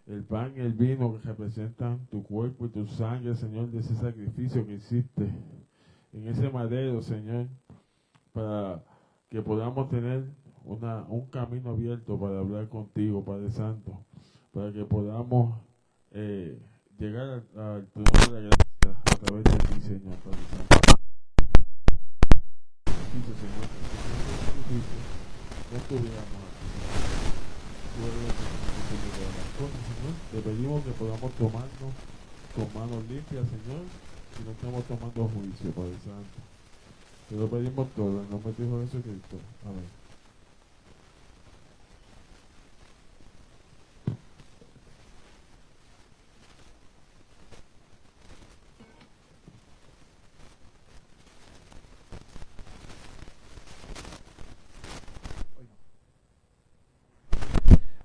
el pan y el vino que representan tu cuerpo y tu sangre, Señor, de ese sacrificio que hiciste en ese madero, Señor, para que podamos tener un camino abierto para hablar contigo, Padre Santo, para que podamos llegar al trono de la gracia a través de ti, Señor, Padre Santo. Dice, Señor, que no estuviéramos aquí. Tú eres el que me da las cosas, Señor. Te pedimos que podamos tomarnos con manos limpias, Señor, y no estamos tomando juicio, Padre Santo. Te lo pedimos todo en nombre de Hijo Jesucristo. Amén.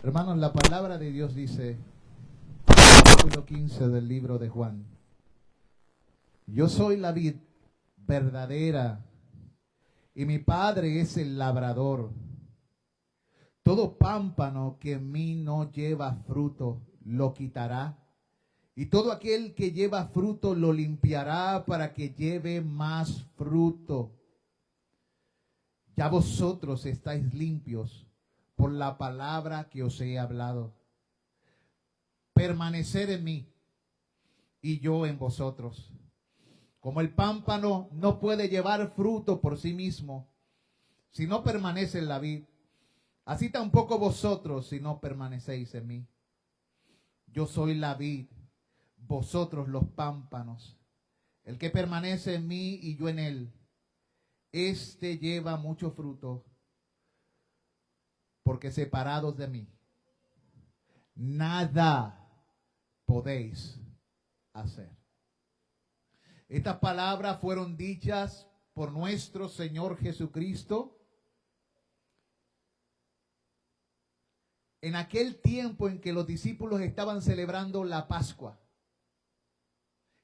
Hermanos, la palabra de Dios dice, capítulo 15 del libro de Juan: yo soy la vid verdadera y mi Padre es el labrador. Todo pámpano que en mí no lleva fruto lo quitará, y todo aquel que lleva fruto lo limpiará para que lleve más fruto. Ya vosotros estáis limpios por la palabra que os he hablado. Permaneced en mí y yo en vosotros. Como el pámpano no puede llevar fruto por sí mismo si no permanece en la vid, así tampoco vosotros si no permanecéis en mí. Yo soy la vid, vosotros los pámpanos. El que permanece en mí y yo en él, este lleva mucho fruto, porque separados de mí, nada podéis hacer. Estas palabras fueron dichas por nuestro Señor Jesucristo en aquel tiempo en que los discípulos estaban celebrando la Pascua.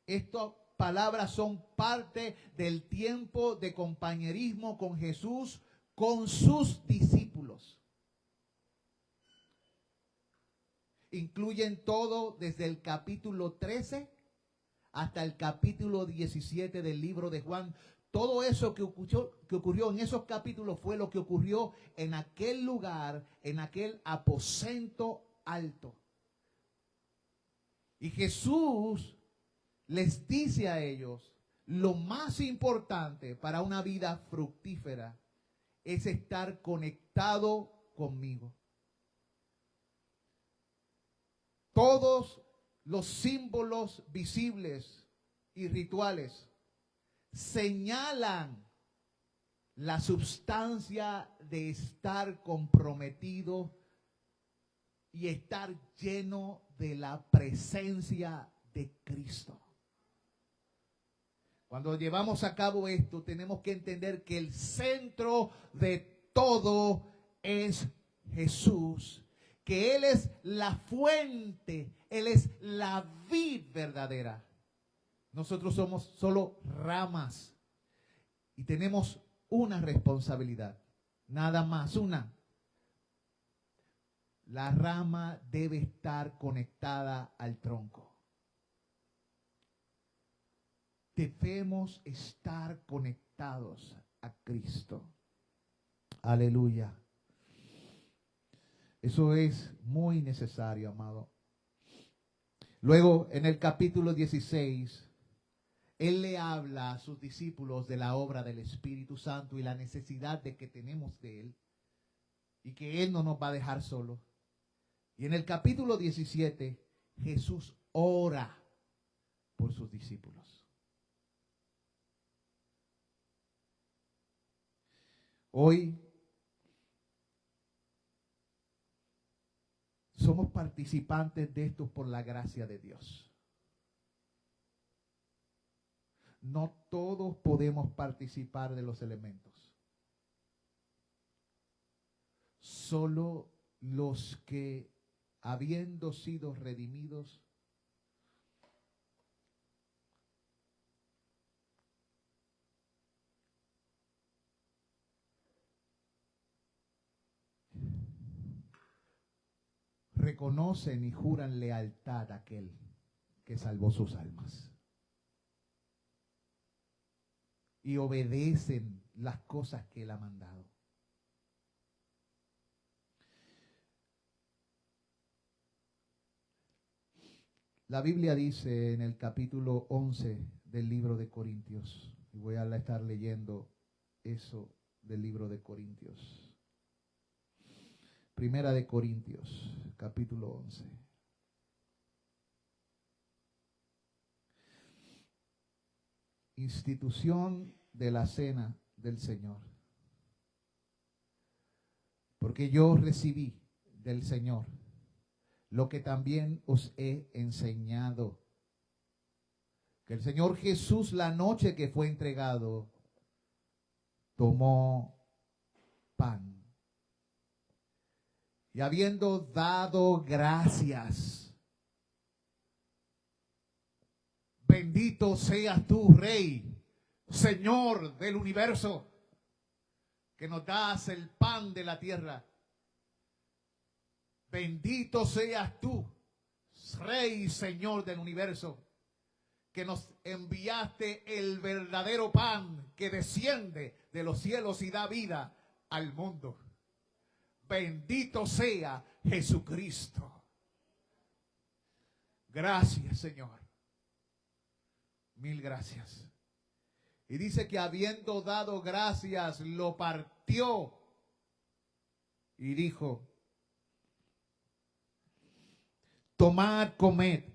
Estas palabras son parte del tiempo de compañerismo con Jesús, con sus discípulos. Incluyen todo desde el capítulo 13 hasta el capítulo 17 del libro de Juan. Todo eso que ocurrió en esos capítulos fue lo que ocurrió en aquel lugar, en aquel aposento alto. Y Jesús les dice a ellos, lo más importante para una vida fructífera es estar conectado conmigo. Todos los símbolos visibles y rituales señalan la sustancia de estar comprometido y estar lleno de la presencia de Cristo. Cuando llevamos a cabo esto, tenemos que entender que el centro de todo es Jesús, que Él es la fuente, Él es la vid verdadera. Nosotros somos solo ramas y tenemos una responsabilidad, nada más una. La rama debe estar conectada al tronco. Debemos estar conectados a Cristo. Aleluya. Eso es muy necesario, amado. Luego, en el capítulo 16, Él le habla a sus discípulos de la obra del Espíritu Santo y la necesidad de que tenemos de Él y que Él no nos va a dejar solos. Y en el capítulo 17, Jesús ora por sus discípulos. Hoy somos participantes de esto por la gracia de Dios. No todos podemos participar de los elementos. Solo los que, habiendo sido redimidos, reconocen y juran lealtad a aquel que salvó sus almas. Y obedecen las cosas que Él ha mandado. La Biblia dice en el capítulo 11 del libro de Corintios, y voy a estar leyendo eso del libro de Corintios. Primera de Corintios, capítulo 11. Institución de la cena del Señor. Porque yo recibí del Señor lo que también os he enseñado. Que el Señor Jesús, la noche que fue entregado, tomó pan. Y habiendo dado gracias, bendito seas tú, Rey, Señor del universo, que nos das el pan de la tierra. Bendito seas tú, Rey, Señor del universo, que nos enviaste el verdadero pan que desciende de los cielos y da vida al mundo. Bendito sea Jesucristo. Gracias, Señor. Mil gracias. Y dice que habiendo dado gracias, lo partió y dijo: tomad, comed,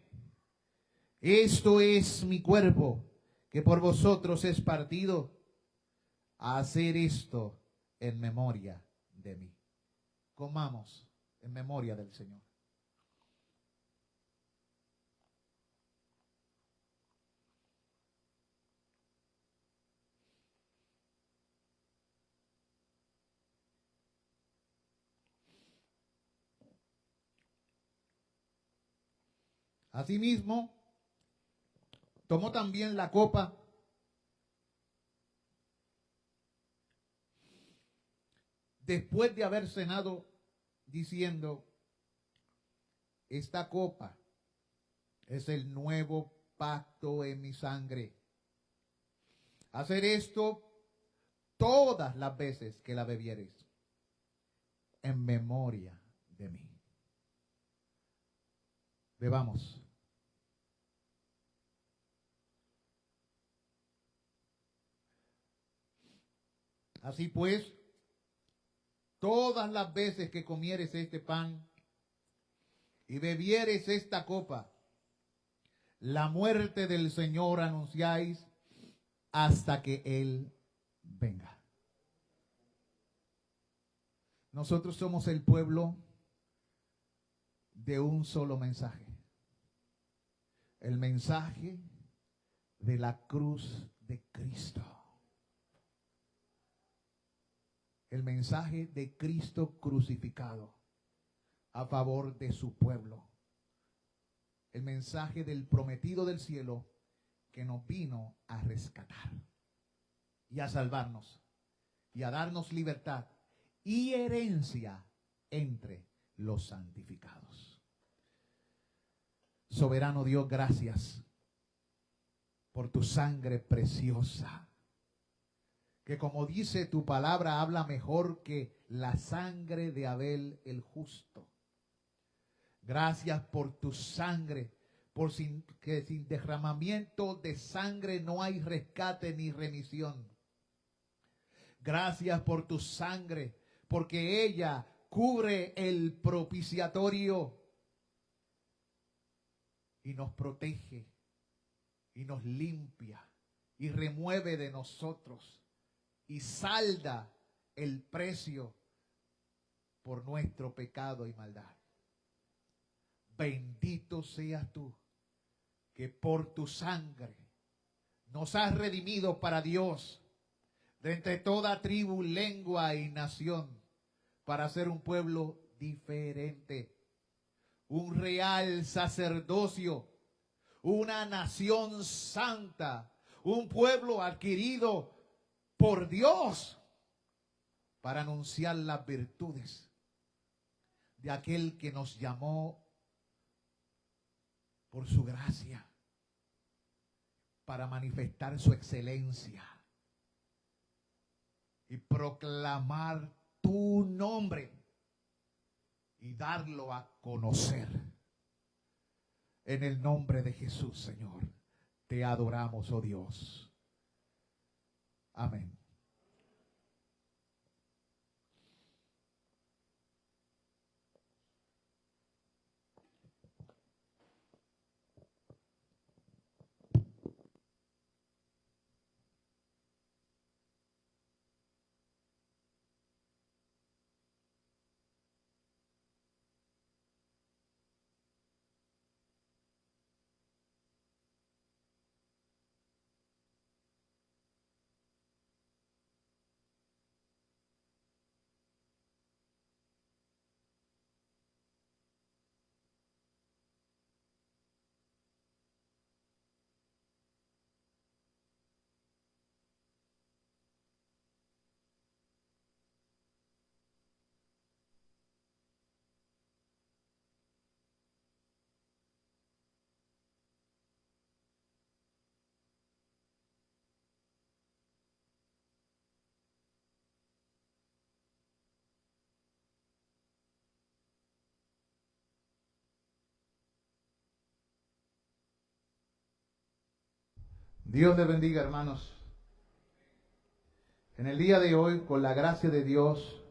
esto es mi cuerpo, que por vosotros es partido. Hacer esto en memoria de mí. Comamos en memoria del Señor. Asimismo, tomó también la copa, después de haber cenado, diciendo: esta copa es el nuevo pacto en mi sangre. Hacer esto todas las veces que la bebiereis, en memoria de mí. Bebamos. Así pues, todas las veces que comieres este pan y bebieres esta copa, la muerte del Señor anunciáis hasta que Él venga. Nosotros somos el pueblo de un solo mensaje. El mensaje de la cruz de Cristo. El mensaje de Cristo crucificado a favor de su pueblo. El mensaje del prometido del cielo que nos vino a rescatar y a salvarnos y a darnos libertad y herencia entre los santificados. Soberano Dios, gracias por tu sangre preciosa, que como dice tu palabra, habla mejor que la sangre de Abel el justo. Gracias por tu sangre, que sin derramamiento de sangre no hay rescate ni remisión. Gracias por tu sangre, porque ella cubre el propiciatorio y nos protege y nos limpia y remueve de nosotros y salda el precio por nuestro pecado y maldad. Bendito seas tú, que por tu sangre nos has redimido para Dios, de entre toda tribu, lengua y nación, para ser un pueblo diferente, un real sacerdocio, una nación santa, un pueblo adquirido por Dios para anunciar las virtudes de aquel que nos llamó por su gracia para manifestar su excelencia y proclamar tu nombre y darlo a conocer. En el nombre de Jesús, Señor, te adoramos, oh Dios. Amén. Dios les bendiga, hermanos. En el día de hoy, con la gracia de Dios,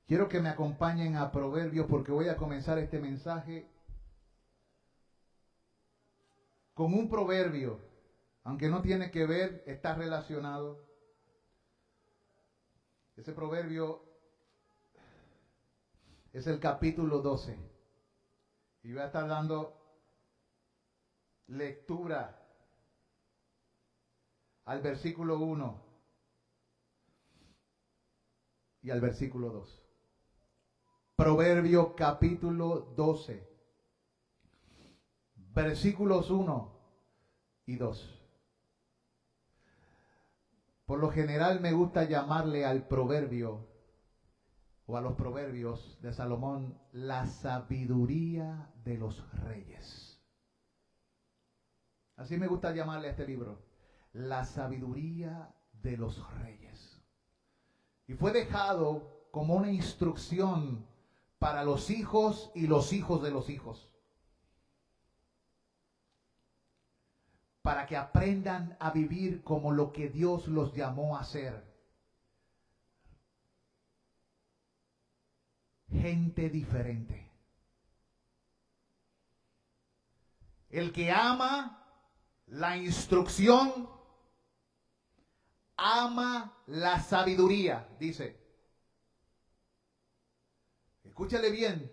quiero que me acompañen a Proverbios porque voy a comenzar este mensaje con un proverbio, aunque no tiene que ver, está relacionado. Ese proverbio es el capítulo 12. Y voy a estar dando lectura al versículo 1 y al versículo 2. Proverbio capítulo 12, versículos 1 y 2. Por lo general me gusta llamarle al proverbio o a los proverbios de Salomón la sabiduría de los reyes. Así me gusta llamarle a este libro, la sabiduría de los reyes. Y fue dejado como una instrucción para los hijos y los hijos de los hijos, para que aprendan a vivir como lo que Dios los llamó a ser. Gente diferente. El que ama la instrucción, ama la sabiduría, dice. Escúchale bien.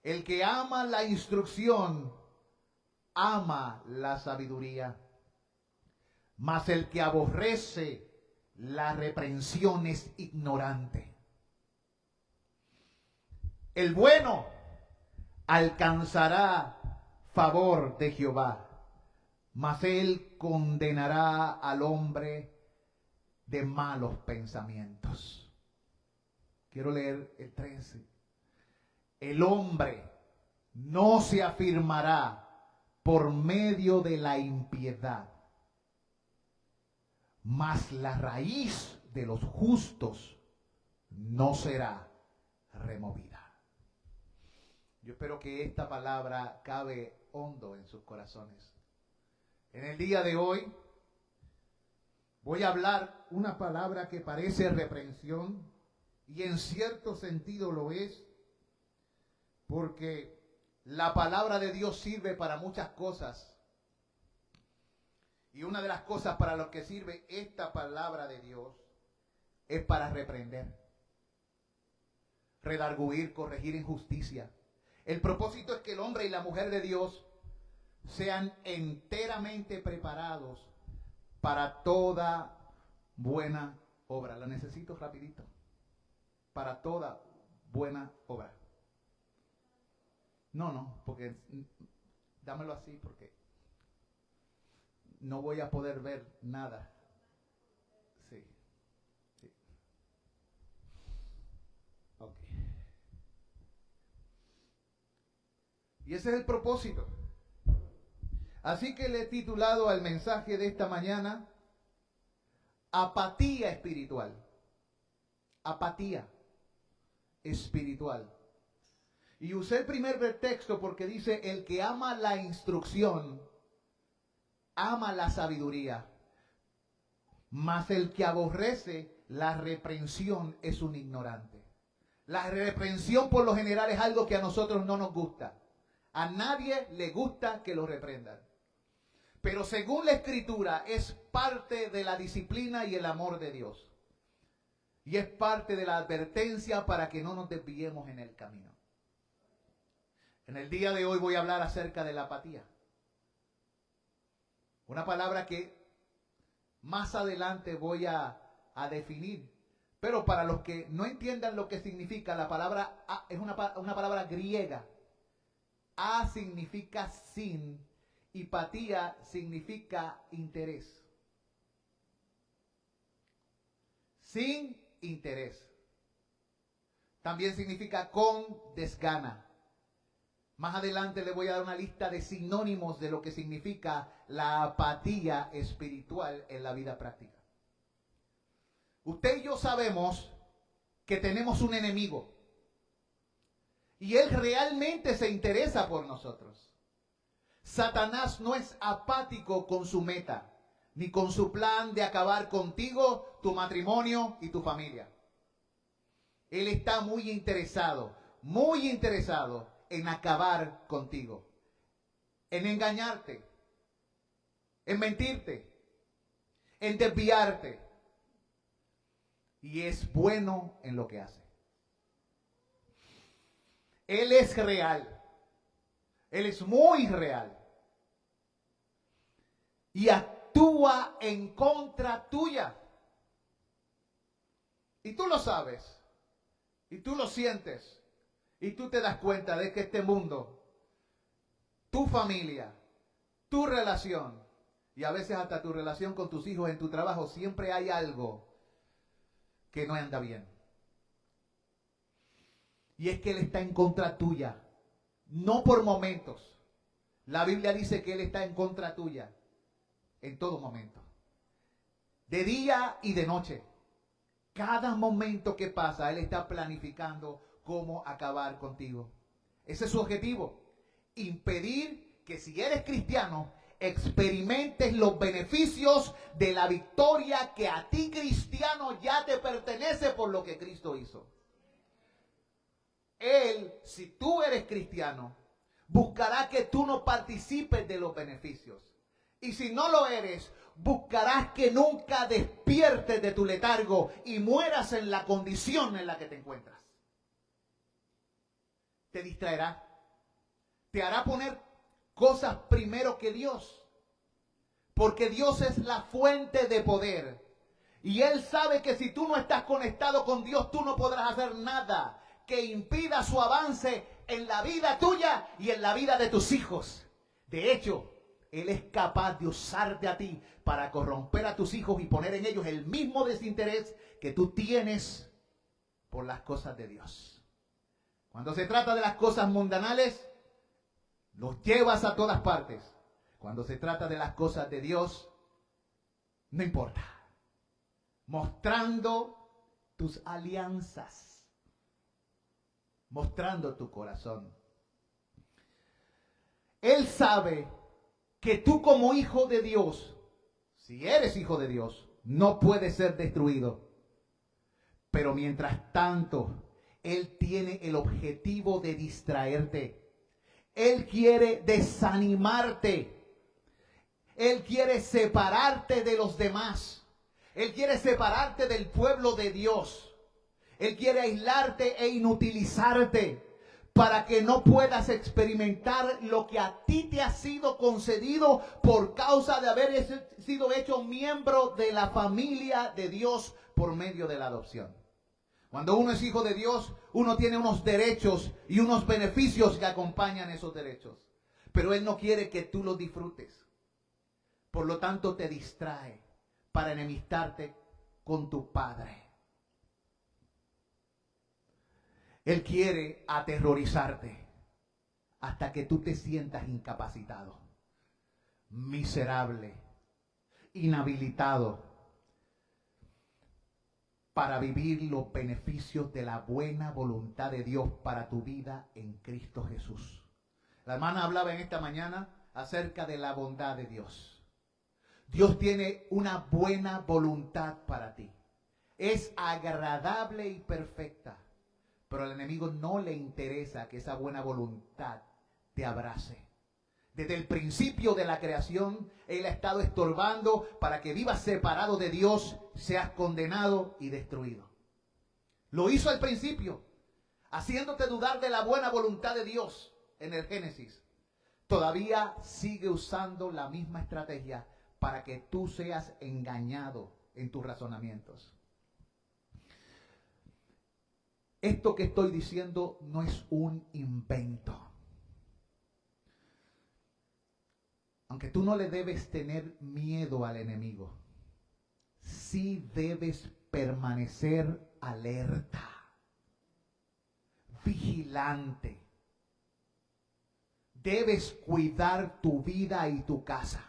El que ama la instrucción, ama la sabiduría. Mas el que aborrece la reprensión es ignorante. El bueno alcanzará favor de Jehová, mas él condenará al hombre de malos pensamientos. Quiero leer el 13. El hombre no se afirmará por medio de la impiedad, mas la raíz de los justos no será removida. Yo espero que esta palabra cabe hondo en sus corazones. En el día de hoy voy a hablar una palabra que parece reprensión y en cierto sentido lo es, porque la palabra de Dios sirve para muchas cosas. Y una de las cosas para lo que sirve esta palabra de Dios es para reprender, redarguir, corregir injusticia. El propósito es que el hombre y la mujer de Dios sean enteramente preparados para toda buena obra. La necesito rapidito. Para toda buena obra. No, porque dámelo así porque no voy a poder ver nada. Sí. Ok. Y ese es el propósito. Así que le he titulado al mensaje de esta mañana, apatía espiritual. Apatía espiritual. Y usé el primer texto porque dice, el que ama la instrucción, ama la sabiduría. Mas el que aborrece la reprensión es un ignorante. La reprensión por lo general es algo que a nosotros no nos gusta. A nadie le gusta que lo reprendan. Pero según la Escritura es parte de la disciplina y el amor de Dios. Y es parte de la advertencia para que no nos desviemos en el camino. En el día de hoy voy a hablar acerca de la apatía. Una palabra que más adelante voy a definir. Pero para los que no entiendan lo que significa, la palabra es una palabra griega. A significa sin y patía significa interés. Sin interés. También significa con desgana. Más adelante le voy a dar una lista de sinónimos de lo que significa la apatía espiritual en la vida práctica. Usted y yo sabemos que tenemos un enemigo. Y él realmente se interesa por nosotros. Satanás no es apático con su meta, ni con su plan de acabar contigo, tu matrimonio y tu familia. Él está muy interesado en acabar contigo, en engañarte, en mentirte, en desviarte. Y es bueno en lo que hace. Él es real. Él es muy real. Y actúa en contra tuya. Y tú lo sabes. Y tú lo sientes. Y tú te das cuenta de que este mundo, tu familia, tu relación, y a veces hasta tu relación con tus hijos en tu trabajo, siempre hay algo que no anda bien. Y es que Él está en contra tuya. No por momentos. La Biblia dice que Él está en contra tuya en todo momento. De día y de noche. Cada momento que pasa, Él está planificando cómo acabar contigo. Ese es su objetivo. Impedir que si eres cristiano, experimentes los beneficios de la victoria que a ti, cristiano, ya te pertenece por lo que Cristo hizo. Él, si tú eres cristiano, buscará que tú no participes de los beneficios. Y si no lo eres, buscarás que nunca despiertes de tu letargo y mueras en la condición en la que te encuentras. Te distraerá. Te hará poner cosas primero que Dios. Porque Dios es la fuente de poder. Y Él sabe que si tú no estás conectado con Dios, tú no podrás hacer nada que impida su avance en la vida tuya y en la vida de tus hijos. De hecho, Él es capaz de usarte a ti para corromper a tus hijos y poner en ellos el mismo desinterés que tú tienes por las cosas de Dios. Cuando se trata de las cosas mundanales, los llevas a todas partes. Cuando se trata de las cosas de Dios, no importa. Mostrando tus alianzas. Mostrando tu corazón. Él sabe que tú como hijo de Dios, si eres hijo de Dios, no puedes ser destruido. Pero mientras tanto, Él tiene el objetivo de distraerte. Él quiere desanimarte. Él quiere separarte de los demás. Él quiere separarte del pueblo de Dios. Él quiere aislarte e inutilizarte para que no puedas experimentar lo que a ti te ha sido concedido por causa de haber sido hecho miembro de la familia de Dios por medio de la adopción. Cuando uno es hijo de Dios, uno tiene unos derechos y unos beneficios que acompañan esos derechos. Pero Él no quiere que tú los disfrutes. Por lo tanto, te distrae para enemistarte con tu Padre. Él quiere aterrorizarte, hasta que tú te sientas incapacitado, miserable, inhabilitado para vivir los beneficios de la buena voluntad de Dios para tu vida en Cristo Jesús. La hermana hablaba en esta mañana acerca de la bondad de Dios. Dios tiene una buena voluntad para ti. Es agradable y perfecta, pero al enemigo no le interesa que esa buena voluntad te abrace. Desde el principio de la creación, Él ha estado estorbando para que vivas separado de Dios, seas condenado y destruido. Lo hizo al principio, haciéndote dudar de la buena voluntad de Dios en el Génesis. Todavía sigue usando la misma estrategia para que tú seas engañado en tus razonamientos. Esto que estoy diciendo no es un invento. Aunque tú no le debes tener miedo al enemigo, sí debes permanecer alerta, vigilante. Debes cuidar tu vida y tu casa.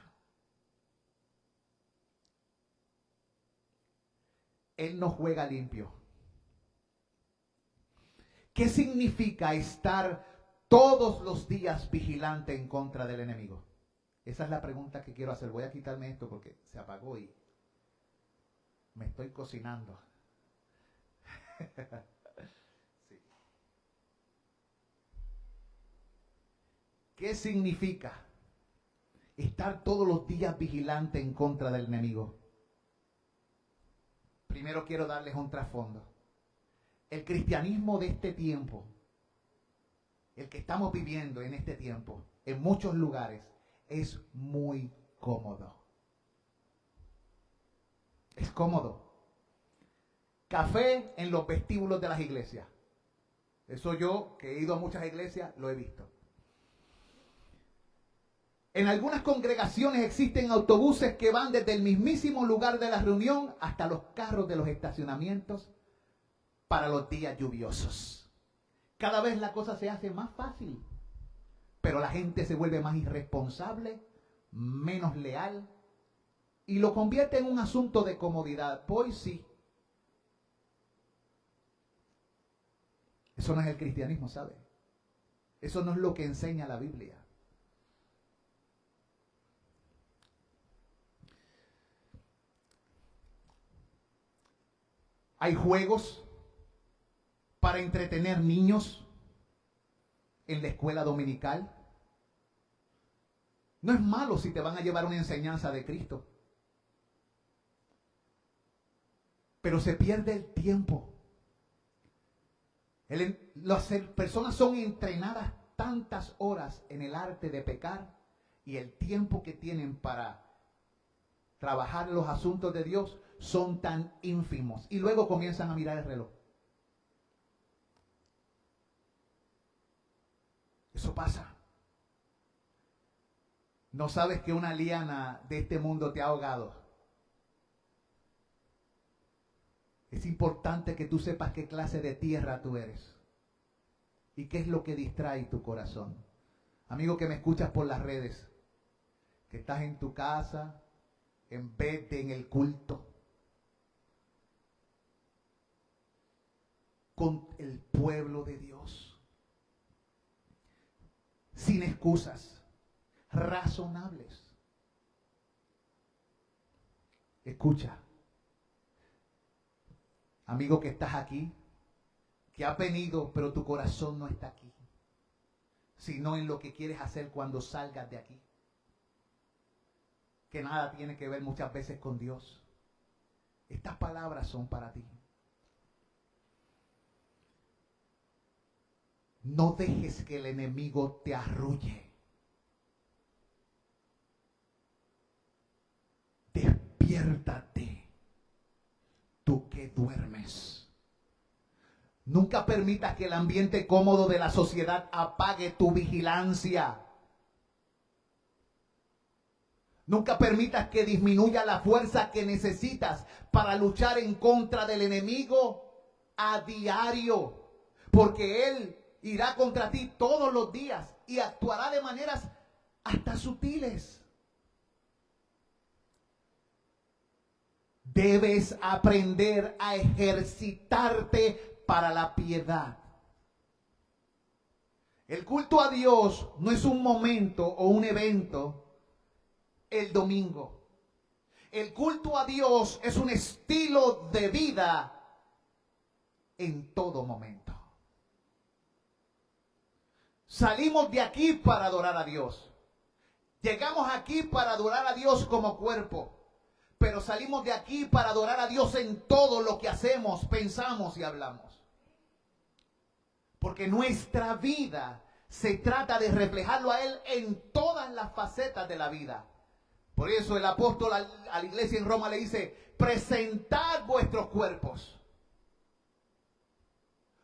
Él no juega limpio. ¿Qué significa estar todos los días vigilante en contra del enemigo? Esa es la pregunta que quiero hacer. Voy a quitarme esto porque se apagó y me estoy cocinando. Sí. ¿Qué significa estar todos los días vigilante en contra del enemigo? Primero quiero darles un trasfondo. El cristianismo de este tiempo, el que estamos viviendo en este tiempo, en muchos lugares, es muy cómodo. Es cómodo. Café en los vestíbulos de las iglesias. Eso yo, que he ido a muchas iglesias, lo he visto. En algunas congregaciones existen autobuses que van desde el mismísimo lugar de la reunión hasta los carros de los estacionamientos para los días lluviosos. Cada vez la cosa se hace más fácil, pero la gente se vuelve más irresponsable, menos leal, y lo convierte en un asunto de comodidad. Pues sí. Eso no es el cristianismo, ¿sabe? Eso no es lo que enseña la Biblia. Hay juegos para entretener niños en la escuela dominical. No es malo si te van a llevar una enseñanza de Cristo. Pero se pierde el tiempo. Las personas son entrenadas tantas horas en el arte de pecar y el tiempo que tienen para trabajar los asuntos de Dios son tan ínfimos. Y luego comienzan a mirar el reloj. Eso pasa. No sabes que una liana de este mundo te ha ahogado. Es importante que tú sepas qué clase de tierra tú eres y qué es lo que distrae tu corazón. Amigo que me escuchas por las redes, que estás en tu casa en vez de en el culto, con el pueblo de Dios, sin excusas, razonables. Escucha, amigo que estás aquí, que has venido, pero tu corazón no está aquí, sino en lo que quieres hacer cuando salgas de aquí, que nada tiene que ver muchas veces con Dios. Estas palabras son para ti. No dejes que el enemigo te arrulle. Despiértate, tú que duermes. Nunca permitas que el ambiente cómodo de la sociedad apague tu vigilancia. Nunca permitas que disminuya la fuerza que necesitas para luchar en contra del enemigo a diario, porque él irá contra ti todos los días y actuará de maneras hasta sutiles. Debes aprender a ejercitarte para la piedad. El culto a Dios no es un momento o un evento el domingo. El culto a Dios es un estilo de vida en todo momento. Salimos de aquí para adorar a Dios. Llegamos aquí para adorar a Dios como cuerpo. Pero salimos de aquí para adorar a Dios en todo lo que hacemos, pensamos y hablamos. Porque nuestra vida se trata de reflejarlo a Él en todas las facetas de la vida. Por eso el apóstol a la iglesia en Roma le dice, presentad vuestros cuerpos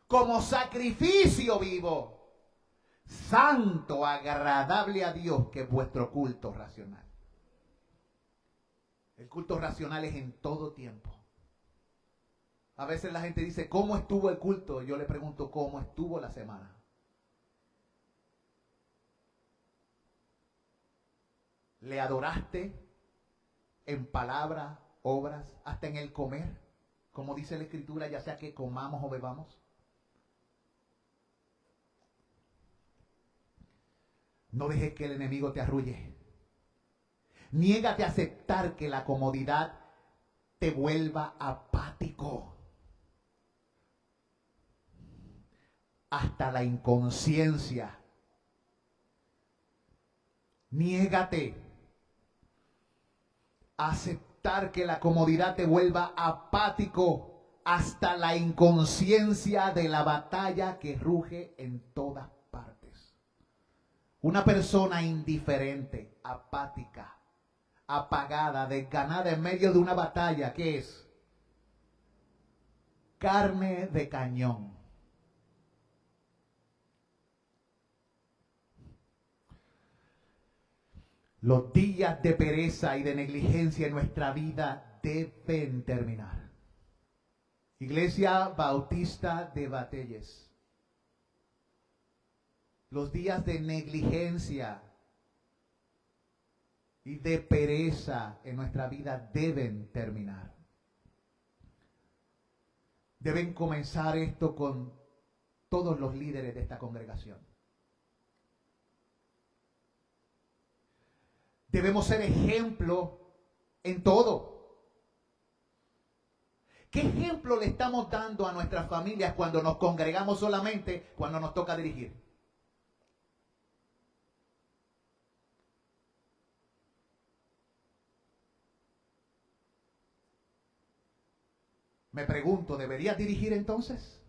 como sacrificio vivo, santo, agradable a Dios, que es vuestro culto racional. El culto racional es en todo tiempo. A veces la gente dice, ¿cómo estuvo el culto? Yo le pregunto, ¿cómo estuvo la semana? ¿Le adoraste en palabra, obras, hasta en el comer? Como dice la Escritura, ya sea que comamos o bebamos. No dejes que el enemigo te arrulle. Niégate a aceptar que la comodidad te vuelva apático. Hasta la inconsciencia. Niégate a aceptar que la comodidad te vuelva apático hasta la inconsciencia de la batalla que ruge en todas partes. Una persona indiferente, apática, apagada, desganada en medio de una batalla, ¿qué es? Carne de cañón. Los días de pereza y de negligencia en nuestra vida deben terminar. Iglesia Bautista de Batelles. Los días de negligencia y de pereza en nuestra vida deben terminar. Deben comenzar esto con todos los líderes de esta congregación. Debemos ser ejemplo en todo. ¿Qué ejemplo le estamos dando a nuestras familias cuando nos congregamos solamente cuando nos toca dirigir? Me pregunto, ¿deberías dirigir entonces?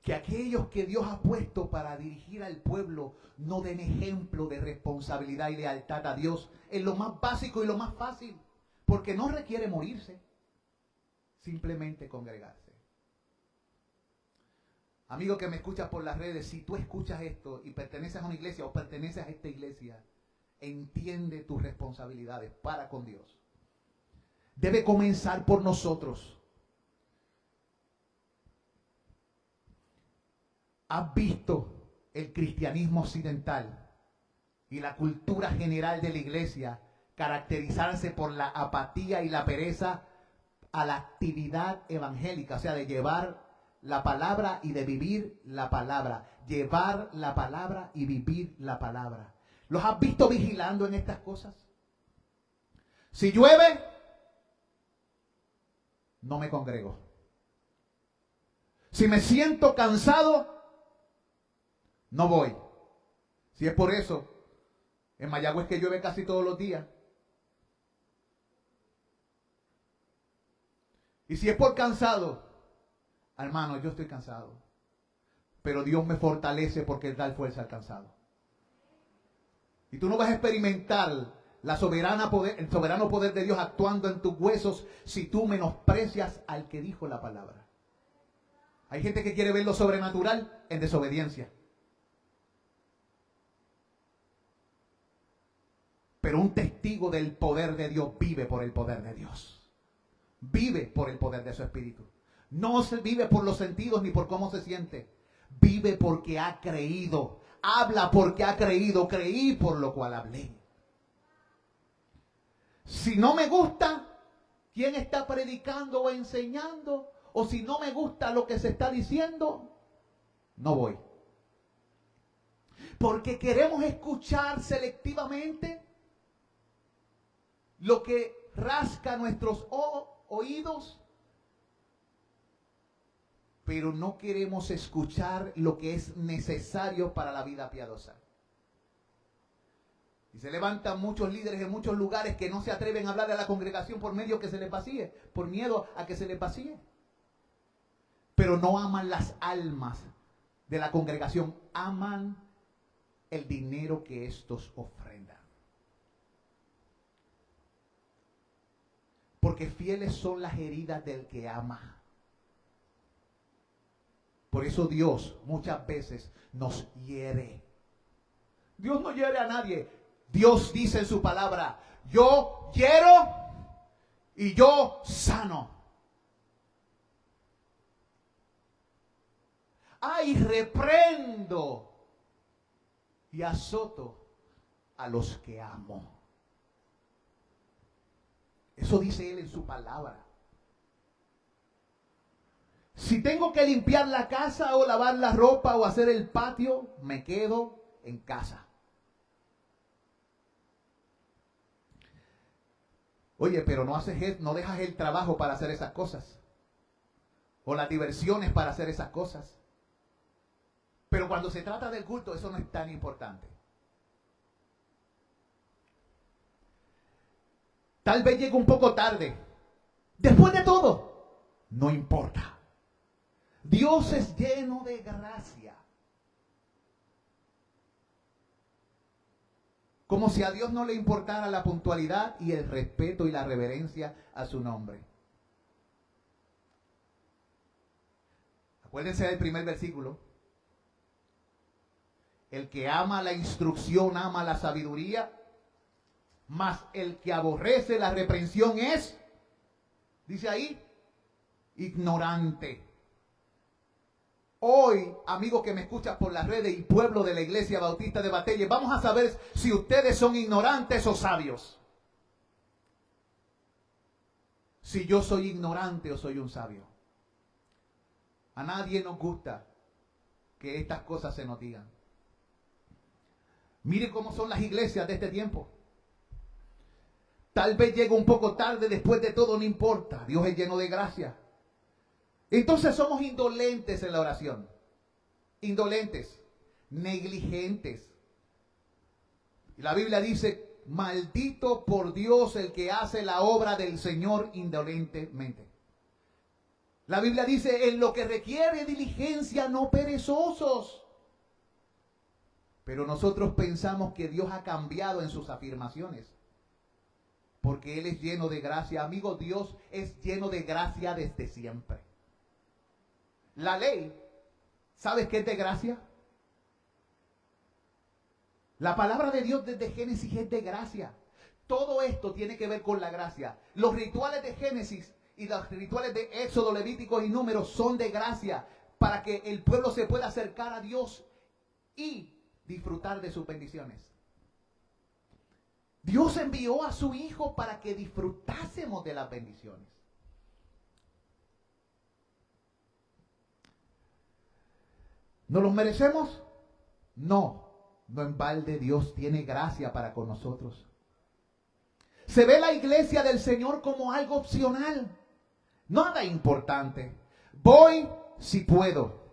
Que aquellos que Dios ha puesto para dirigir al pueblo no den ejemplo de responsabilidad y lealtad a Dios en lo más básico y lo más fácil, porque no requiere morirse, simplemente congregarse. Amigo que me escuchas por las redes, si tú escuchas esto y perteneces a una iglesia o perteneces a esta iglesia, entiende tus responsabilidades para con Dios. Debe comenzar por nosotros. ¿Has visto el cristianismo occidental y la cultura general de la iglesia caracterizarse por la apatía y la pereza a la actividad evangélica? O sea, de llevar la palabra y de vivir la palabra. Llevar la palabra y vivir la palabra. ¿Los has visto vigilando en estas cosas? Si llueve, no me congrego. Si me siento cansado, no voy. Si es por eso, en Mayagüez que llueve casi todos los días. Y si es por cansado, hermano, yo estoy cansado. Pero Dios me fortalece porque Él da fuerza al cansado. Y tú no vas a experimentar el soberano poder de Dios actuando en tus huesos si tú menosprecias al que dijo la palabra. Hay gente que quiere ver lo sobrenatural en desobediencia. Pero un testigo del poder de Dios vive por el poder de Dios. Vive por el poder de su espíritu. No se vive por los sentidos ni por cómo se siente. Vive porque ha creído. Habla porque ha creído. Creí por lo cual hablé. Si no me gusta quién está predicando o enseñando, o si no me gusta lo que se está diciendo, no voy. Porque queremos escuchar selectivamente lo que rasca nuestros oídos, pero no queremos escuchar lo que es necesario para la vida piadosa. Y se levantan muchos líderes en muchos lugares que no se atreven a hablar a la congregación por medio que se les vacíe, por miedo a que se les vacíe. Pero no aman las almas de la congregación, aman el dinero que estos ofrendan. Porque fieles son las heridas del que ama. Por eso Dios muchas veces nos hiere. Dios no hiere a nadie. Dios dice en su palabra, yo hiero y yo sano. Ay, reprendo y azoto a los que amo. Eso dice Él en su palabra. Si tengo que limpiar la casa o lavar la ropa o hacer el patio, me quedo en casa. Oye, pero no dejas el trabajo para hacer esas cosas. O las diversiones para hacer esas cosas. Pero cuando se trata del culto, eso no es tan importante. Tal vez llegue un poco tarde. Después de todo, no importa. Dios es lleno de gracia. Como si a Dios no le importara la puntualidad y el respeto y la reverencia a su nombre. Acuérdense del primer versículo. El que ama la instrucción ama la sabiduría, mas el que aborrece la reprensión es, dice ahí, ignorante. Hoy, amigo que me escuchas por las redes y pueblo de la Iglesia Bautista de Batelle, vamos a saber si ustedes son ignorantes o sabios. Si yo soy ignorante o soy un sabio. A nadie nos gusta que estas cosas se nos digan. Mire cómo son las iglesias de este tiempo. Tal vez llegue un poco tarde, después de todo no importa. Dios es lleno de gracia. Entonces somos indolentes en la oración. Indolentes, negligentes. Y la Biblia dice, maldito por Dios el que hace la obra del Señor indolentemente. La Biblia dice, en lo que requiere diligencia, no perezosos. Pero nosotros pensamos que Dios ha cambiado en sus afirmaciones. Porque Él es lleno de gracia. Amigo, Dios es lleno de gracia desde siempre. La ley, ¿sabes qué es de gracia? La palabra de Dios desde Génesis es de gracia. Todo esto tiene que ver con la gracia. Los rituales de Génesis y los rituales de Éxodo, Levíticos y Números son de gracia para que el pueblo se pueda acercar a Dios y disfrutar de sus bendiciones. Dios envió a su Hijo para que disfrutásemos de las bendiciones. ¿No los merecemos? No. No en balde Dios tiene gracia para con nosotros. Se ve la iglesia del Señor como algo opcional. Nada importante. Voy si puedo.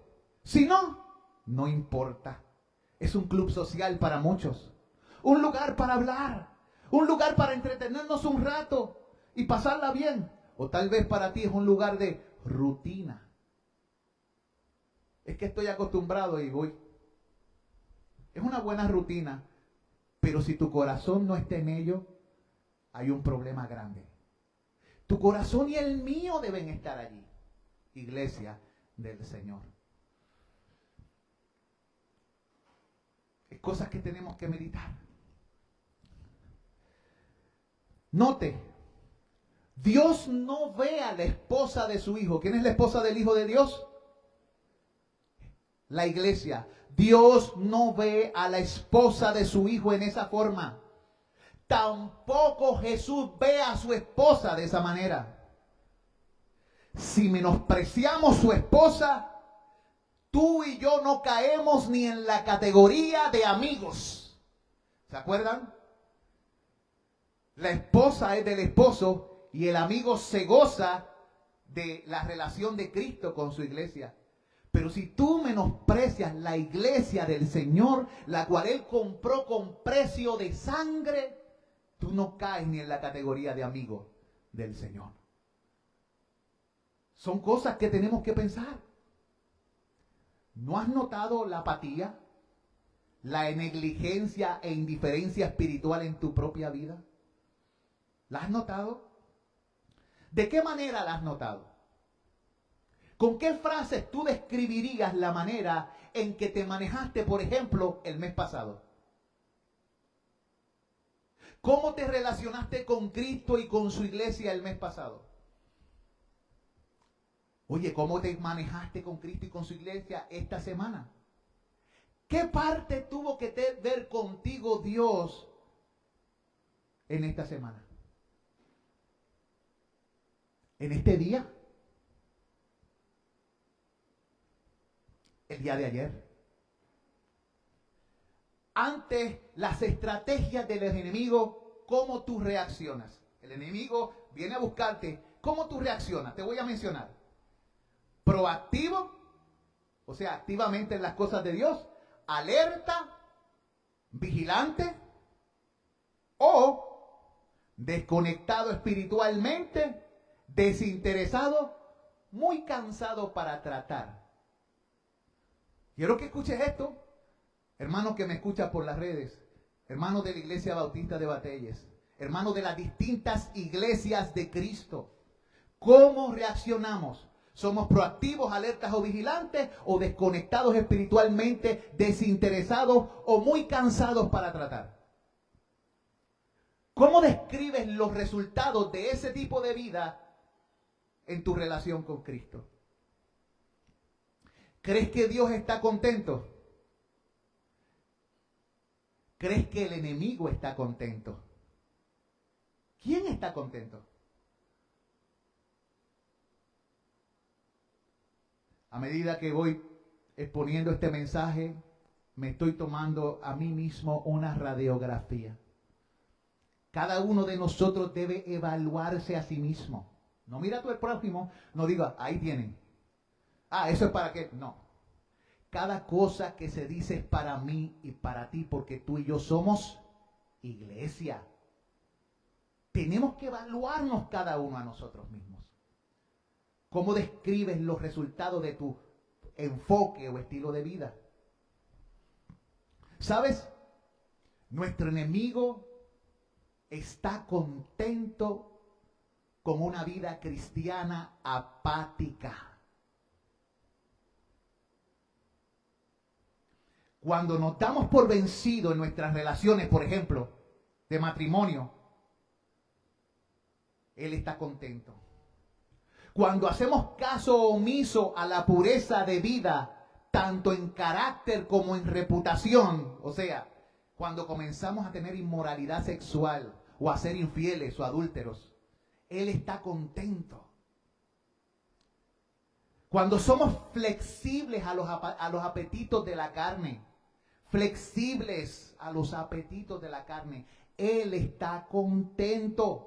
Si no, no importa. Es un club social para muchos. Un lugar para hablar. Un lugar para entretenernos un rato y pasarla bien. O tal vez para ti es un lugar de rutina. Es que estoy acostumbrado y voy. Es una buena rutina, pero si tu corazón no está en ello, hay un problema grande. Tu corazón y el mío deben estar allí. Iglesia del Señor. Es cosas que tenemos que meditar. Note, Dios no ve a la esposa de su hijo. ¿Quién es la esposa del Hijo de Dios? La iglesia. Dios no ve a la esposa de su hijo en esa forma. Tampoco Jesús ve a su esposa de esa manera. Si menospreciamos su esposa, tú y yo no caemos ni en la categoría de amigos. ¿Se acuerdan? La esposa es del esposo y el amigo se goza de la relación de Cristo con su iglesia. Pero si tú menosprecias la iglesia del Señor, la cual Él compró con precio de sangre, tú no caes ni en la categoría de amigo del Señor. Son cosas que tenemos que pensar. ¿No has notado la apatía, la negligencia e indiferencia espiritual en tu propia vida? ¿La has notado? ¿De qué manera la has notado? ¿Con qué frases tú describirías la manera en que te manejaste, por ejemplo, el mes pasado? ¿Cómo te relacionaste con Cristo y con su iglesia el mes pasado? Oye, ¿cómo te manejaste con Cristo y con su iglesia esta semana? ¿Qué parte tuvo que ver contigo Dios en esta semana? ¿En este día? ¿El día de ayer? Ante las estrategias del enemigo, ¿cómo tú reaccionas? El enemigo viene a buscarte. ¿Cómo tú reaccionas? Te voy a mencionar. Proactivo, o sea, activamente en las cosas de Dios. Alerta, vigilante o desconectado espiritualmente, desinteresado, muy cansado para tratar. Quiero que escuches esto, hermano que me escucha por las redes, hermano de la Iglesia Bautista de Batelles, hermano de las distintas iglesias de Cristo. ¿Cómo reaccionamos? ¿Somos proactivos, alertas o vigilantes o desconectados espiritualmente, desinteresados o muy cansados para tratar? ¿Cómo describes los resultados de ese tipo de vida en tu relación con Cristo? ¿Crees que Dios está contento? ¿Crees que el enemigo está contento? ¿Quién está contento? A medida que voy exponiendo este mensaje, me estoy tomando a mí mismo una radiografía. Cada uno de nosotros debe evaluarse a sí mismo. No mira tú el prójimo, no diga, ahí tienen. Ah, eso es para qué. No. Cada cosa que se dice es para mí y para ti, porque tú y yo somos iglesia. Tenemos que evaluarnos cada uno a nosotros mismos. ¿Cómo describes los resultados de tu enfoque o estilo de vida? ¿Sabes? Nuestro enemigo está contento con una vida cristiana apática. Cuando nos damos por vencido en nuestras relaciones, por ejemplo, de matrimonio, él está contento. Cuando hacemos caso omiso a la pureza de vida, tanto en carácter como en reputación, o sea, cuando comenzamos a tener inmoralidad sexual o a ser infieles o adúlteros, él está contento. Cuando somos flexibles a los apetitos de la carne, flexibles a los apetitos de la carne, él está contento.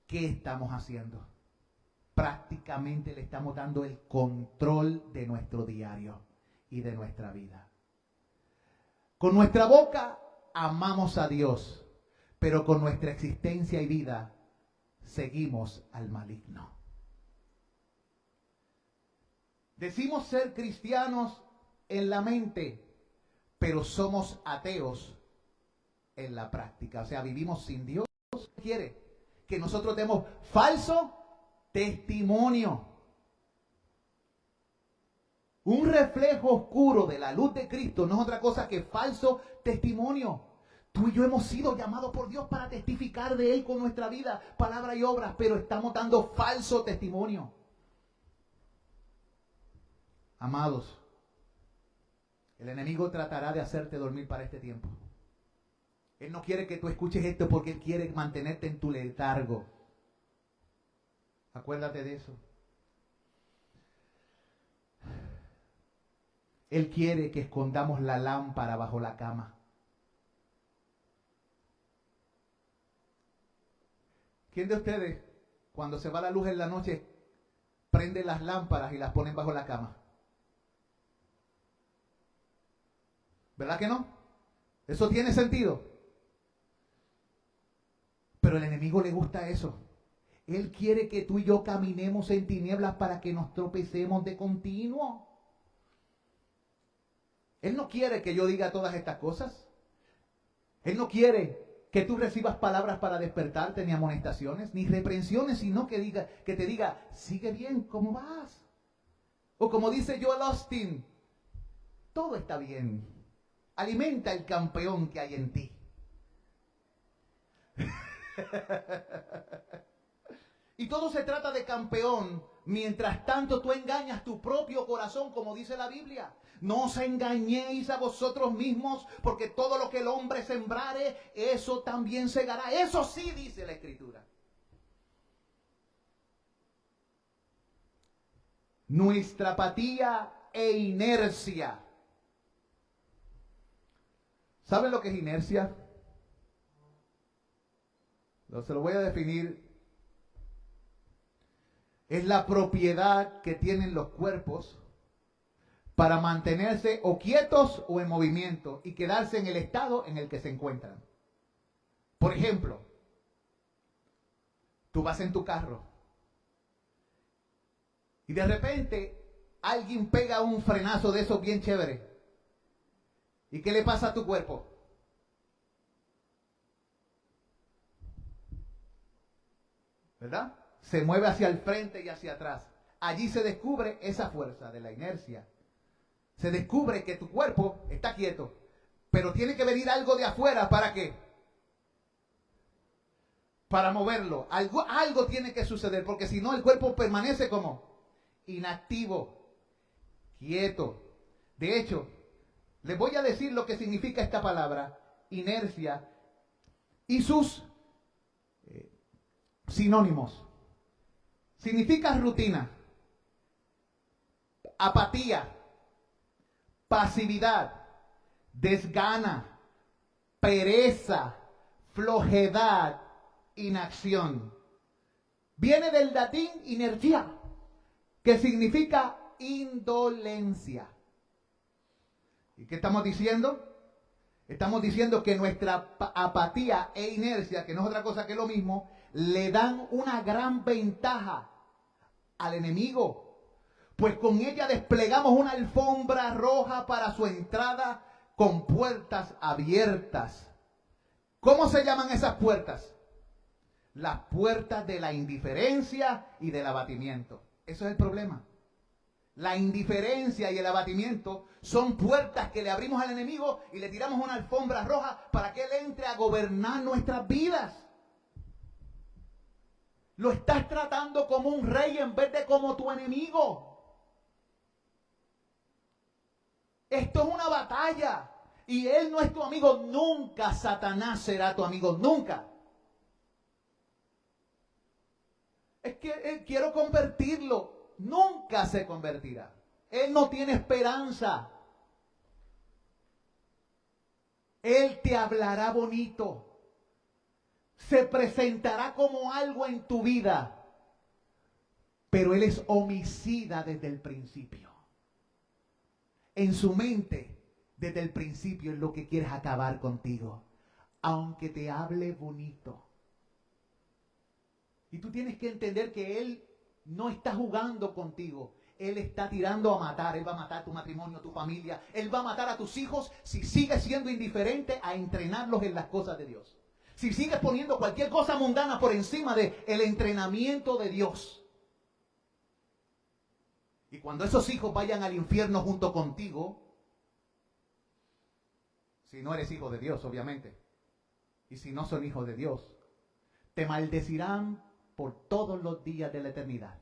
¿Qué estamos haciendo? Prácticamente le estamos dando el control de nuestro diario y de nuestra vida. Con nuestra boca amamos a Dios, pero con nuestra existencia y vida seguimos al maligno. Decimos ser cristianos en la mente, pero somos ateos en la práctica. O sea, vivimos sin Dios. Quiere que nosotros demos falso testimonio. Un reflejo oscuro de la luz de Cristo no es otra cosa que falso testimonio. Tú y yo hemos sido llamados por Dios para testificar de Él con nuestra vida, palabra y obras, pero estamos dando falso testimonio. Amados, el enemigo tratará de hacerte dormir para este tiempo. Él no quiere que tú escuches esto porque Él quiere mantenerte en tu letargo. Acuérdate de eso. Él quiere que escondamos la lámpara bajo la cama. ¿Quién de ustedes, cuando se va la luz en la noche, prende las lámparas y las pone bajo la cama? ¿Verdad que no? Eso tiene sentido. Pero al enemigo le gusta eso. Él quiere que tú y yo caminemos en tinieblas para que nos tropecemos de continuo. Él no quiere que yo diga todas estas cosas. Él no quiere que tú recibas palabras para despertarte, ni amonestaciones, ni reprensiones, sino que te diga, sigue bien, ¿cómo vas? O como dice Joel Austin, todo está bien. Alimenta el campeón que hay en ti. Y todo se trata de campeón. Mientras tanto tú engañas tu propio corazón, como dice la Biblia. No os engañéis a vosotros mismos, porque todo lo que el hombre sembrare, eso también segará. Eso sí dice la Escritura. Nuestra apatía e inercia. ¿Saben lo que es inercia? Se lo voy a definir. Es la propiedad que tienen los cuerpos para mantenerse o quietos o en movimiento y quedarse en el estado en el que se encuentran. Por ejemplo, tú vas en tu carro y de repente alguien pega un frenazo de esos bien chévere. ¿Y qué le pasa a tu cuerpo? ¿Verdad? Se mueve hacia el frente y hacia atrás. Allí se descubre esa fuerza de la inercia. Se descubre que tu cuerpo está quieto, pero tiene que venir algo de afuera. ¿Para qué? Para moverlo. Algo tiene que suceder, porque si no el cuerpo permanece como inactivo, quieto. De hecho, les voy a decir lo que significa esta palabra, inercia, y sus sinónimos. Significa rutina, apatía, pasividad, desgana, pereza, flojedad, inacción. Viene del latín inertia, que significa indolencia. ¿Y qué estamos diciendo? Estamos diciendo que nuestra apatía e inercia, que no es otra cosa que lo mismo, le dan una gran ventaja al enemigo, pues con ella desplegamos una alfombra roja para su entrada con puertas abiertas. ¿Cómo se llaman esas puertas? Las puertas de la indiferencia y del abatimiento. Eso es el problema. La indiferencia y el abatimiento son puertas que le abrimos al enemigo y le tiramos una alfombra roja para que él entre a gobernar nuestras vidas. Lo estás tratando como un rey en vez de como tu enemigo. Esto es una batalla. Y él no es tu amigo. Nunca Satanás será tu amigo. Nunca. Es que quiero convertirlo. Nunca se convertirá. Él no tiene esperanza. Él te hablará bonito. Se presentará como algo en tu vida, pero él es homicida desde el principio. En su mente, desde el principio, es lo que quiere acabar contigo, aunque te hable bonito. Y tú tienes que entender que él no está jugando contigo. Él está tirando a matar. Él va a matar tu matrimonio, tu familia. Él va a matar a tus hijos si sigues siendo indiferente a entrenarlos en las cosas de Dios. Si sigues poniendo cualquier cosa mundana por encima del entrenamiento de Dios. Y cuando esos hijos vayan al infierno junto contigo, si no eres hijo de Dios, obviamente, y si no son hijos de Dios, te maldecirán por todos los días de la eternidad.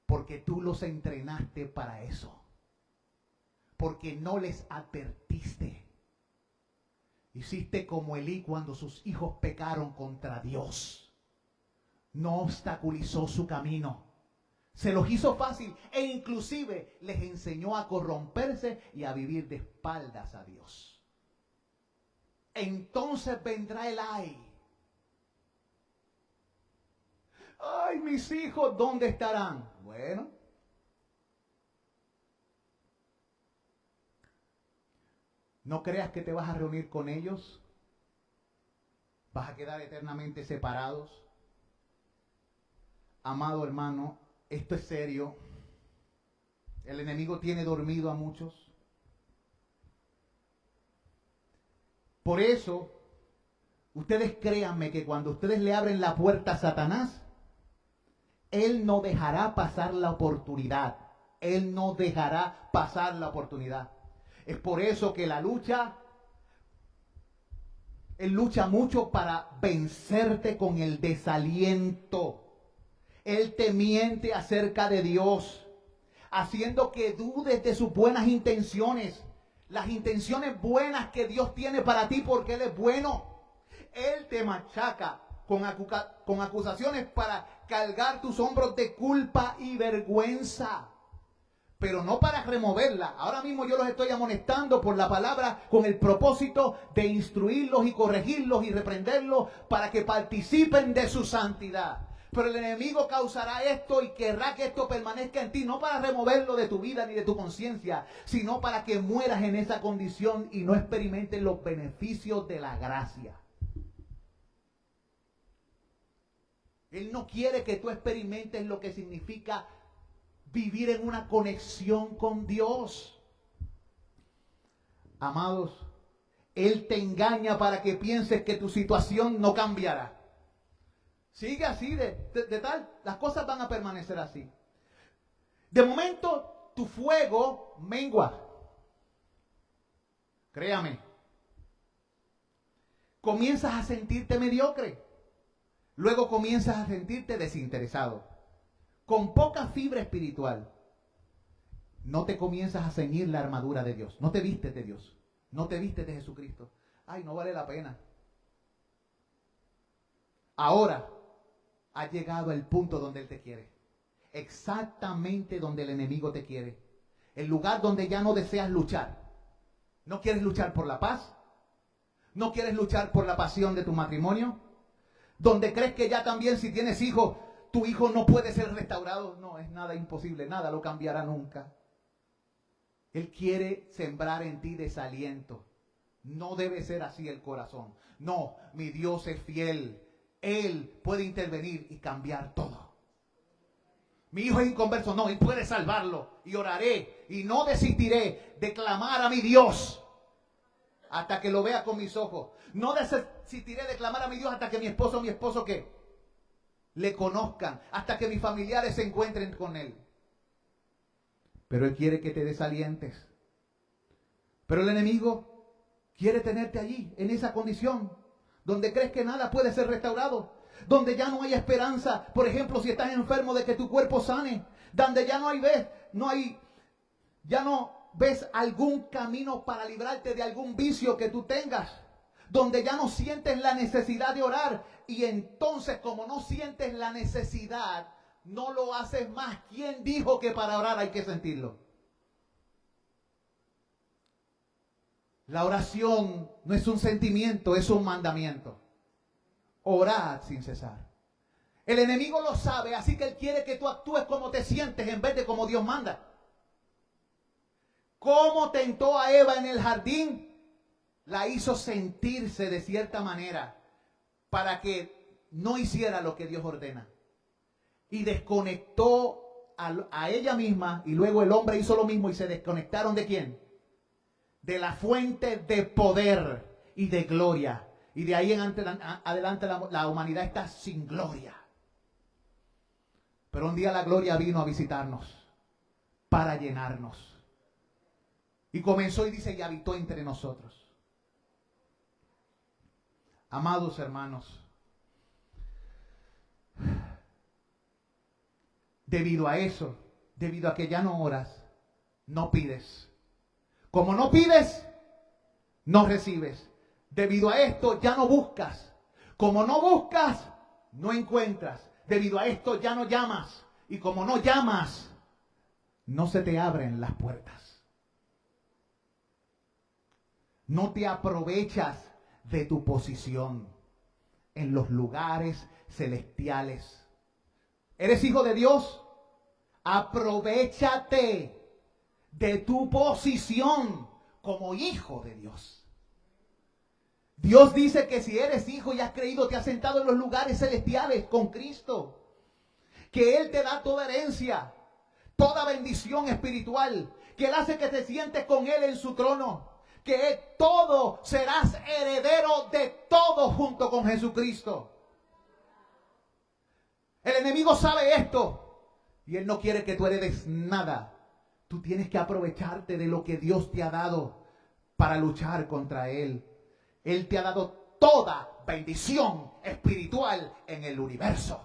Porque tú los entrenaste para eso. Porque no les advertiste. Hiciste como Elí cuando sus hijos pecaron contra Dios. No obstaculizó su camino. Se los hizo fácil e inclusive les enseñó a corromperse y a vivir de espaldas a Dios. Entonces vendrá el ay. Ay, mis hijos, ¿dónde estarán? Bueno, no creas que te vas a reunir con ellos. Vas a quedar eternamente separados. Amado hermano, esto es serio. El enemigo tiene dormido a muchos. Por eso, ustedes créanme que cuando ustedes le abren la puerta a Satanás, él no dejará pasar la oportunidad. Él no dejará pasar la oportunidad. Es por eso que él lucha mucho para vencerte con el desaliento. Él te miente acerca de Dios, haciendo que dudes de sus buenas intenciones. Las intenciones buenas que Dios tiene para ti porque Él es bueno. Él te machaca con acusaciones para cargar tus hombros de culpa y vergüenza. Pero no para removerla. Ahora mismo yo los estoy amonestando por la palabra con el propósito de instruirlos y corregirlos y reprenderlos para que participen de su santidad. Pero el enemigo causará esto y querrá que esto permanezca en ti, no para removerlo de tu vida ni de tu conciencia, sino para que mueras en esa condición y no experimentes los beneficios de la gracia. Él no quiere que tú experimentes lo que significa vivir en una conexión con Dios. Amados, Él te engaña para que pienses que tu situación no cambiará. Sigue así, de tal, las cosas van a permanecer así. De momento, tu fuego mengua. Créame. Comienzas a sentirte mediocre. Luego comienzas a sentirte desinteresado. Con poca fibra espiritual. No te comienzas a ceñir la armadura de Dios. No te vistes de Dios. No te vistes de Jesucristo. Ay, no vale la pena. Ahora ha llegado el punto donde Él te quiere. Exactamente donde el enemigo te quiere. El lugar donde ya no deseas luchar. No quieres luchar por la paz. No quieres luchar por la pasión de tu matrimonio. Donde crees que ya también si tienes hijos, tu hijo no puede ser restaurado. No, es nada imposible. Nada lo cambiará nunca. Él quiere sembrar en ti desaliento. No debe ser así el corazón. No, mi Dios es fiel. Él puede intervenir y cambiar todo. Mi hijo es inconverso. No, Él puede salvarlo. Y oraré y no desistiré de clamar a mi Dios hasta que lo vea con mis ojos. No desistiré de clamar a mi Dios hasta que mi esposo ¿qué? Le conozcan. Hasta que mis familiares se encuentren con Él. Pero Él quiere que te desalientes. Pero el enemigo quiere tenerte allí, en esa condición, donde crees que nada puede ser restaurado, donde ya no hay esperanza. Por ejemplo, si estás enfermo, de que tu cuerpo sane, donde ya ya no ves algún camino para librarte de algún vicio que tú tengas, donde ya no sientes la necesidad de orar, y entonces como no sientes la necesidad, no lo haces más. ¿Quién dijo que para orar hay que sentirlo? La oración no es un sentimiento, es un mandamiento. Orad sin cesar. El enemigo lo sabe, así que él quiere que tú actúes como te sientes en vez de como Dios manda. ¿Cómo tentó a Eva en el jardín? La hizo sentirse de cierta manera para que no hiciera lo que Dios ordena. Y desconectó a ella misma, y luego el hombre hizo lo mismo y se desconectaron ¿de quién? De la fuente de poder y de gloria. Y de ahí en adelante la humanidad está sin gloria. Pero un día la gloria vino a visitarnos para llenarnos. Y comenzó y dice, y habitó entre nosotros. Amados hermanos, debido a eso, debido a que ya no oras, no pides. Como no pides, no recibes. Debido a esto ya no buscas. Como no buscas, no encuentras. Debido a esto ya no llamas. Y como no llamas, no se te abren las puertas. No te aprovechas de tu posición en los lugares celestiales. ¿Eres hijo de Dios? Aprovechate de tu posición como hijo de Dios. Dios dice que si eres hijo y has creído, te has sentado en los lugares celestiales con Cristo. Que Él te da toda herencia, toda bendición espiritual. Que Él hace que te sientes con Él en su trono. Que todo serás heredero de todo junto con Jesucristo. El enemigo sabe esto y él no quiere que tú heredes nada. Tú tienes que aprovecharte de lo que Dios te ha dado para luchar contra él. Él te ha dado toda bendición espiritual en el universo.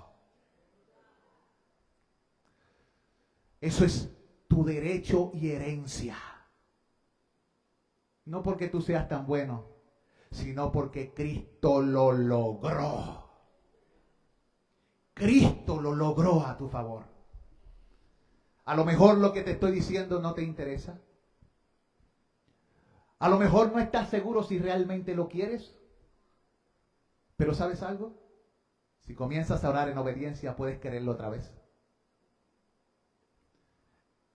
Eso es tu derecho y herencia. No porque tú seas tan bueno, sino porque Cristo lo logró. Cristo lo logró a tu favor. A lo mejor lo que te estoy diciendo no te interesa. A lo mejor no estás seguro si realmente lo quieres. Pero ¿sabes algo? Si comienzas a orar en obediencia, puedes quererlo otra vez.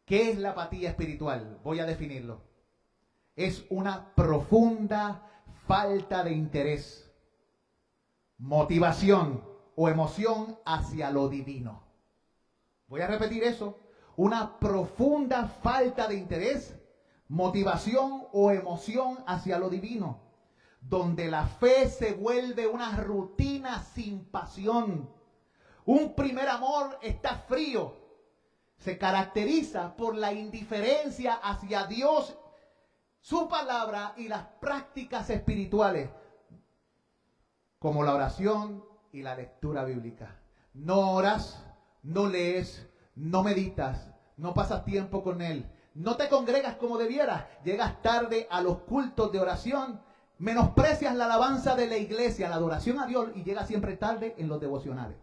¿Qué es la apatía espiritual? Voy a definirlo. Es una profunda falta de interés, motivación o emoción hacia lo divino. Voy a repetir eso. Una profunda falta de interés, motivación o emoción hacia lo divino, donde la fe se vuelve una rutina sin pasión. Un primer amor está frío. Se caracteriza por la indiferencia hacia Dios, su palabra y las prácticas espirituales, como la oración y la lectura bíblica. No oras, no lees, no meditas, no pasas tiempo con Él, no te congregas como debieras, llegas tarde a los cultos de oración, menosprecias la alabanza de la iglesia, la adoración a Dios y llegas siempre tarde en los devocionales.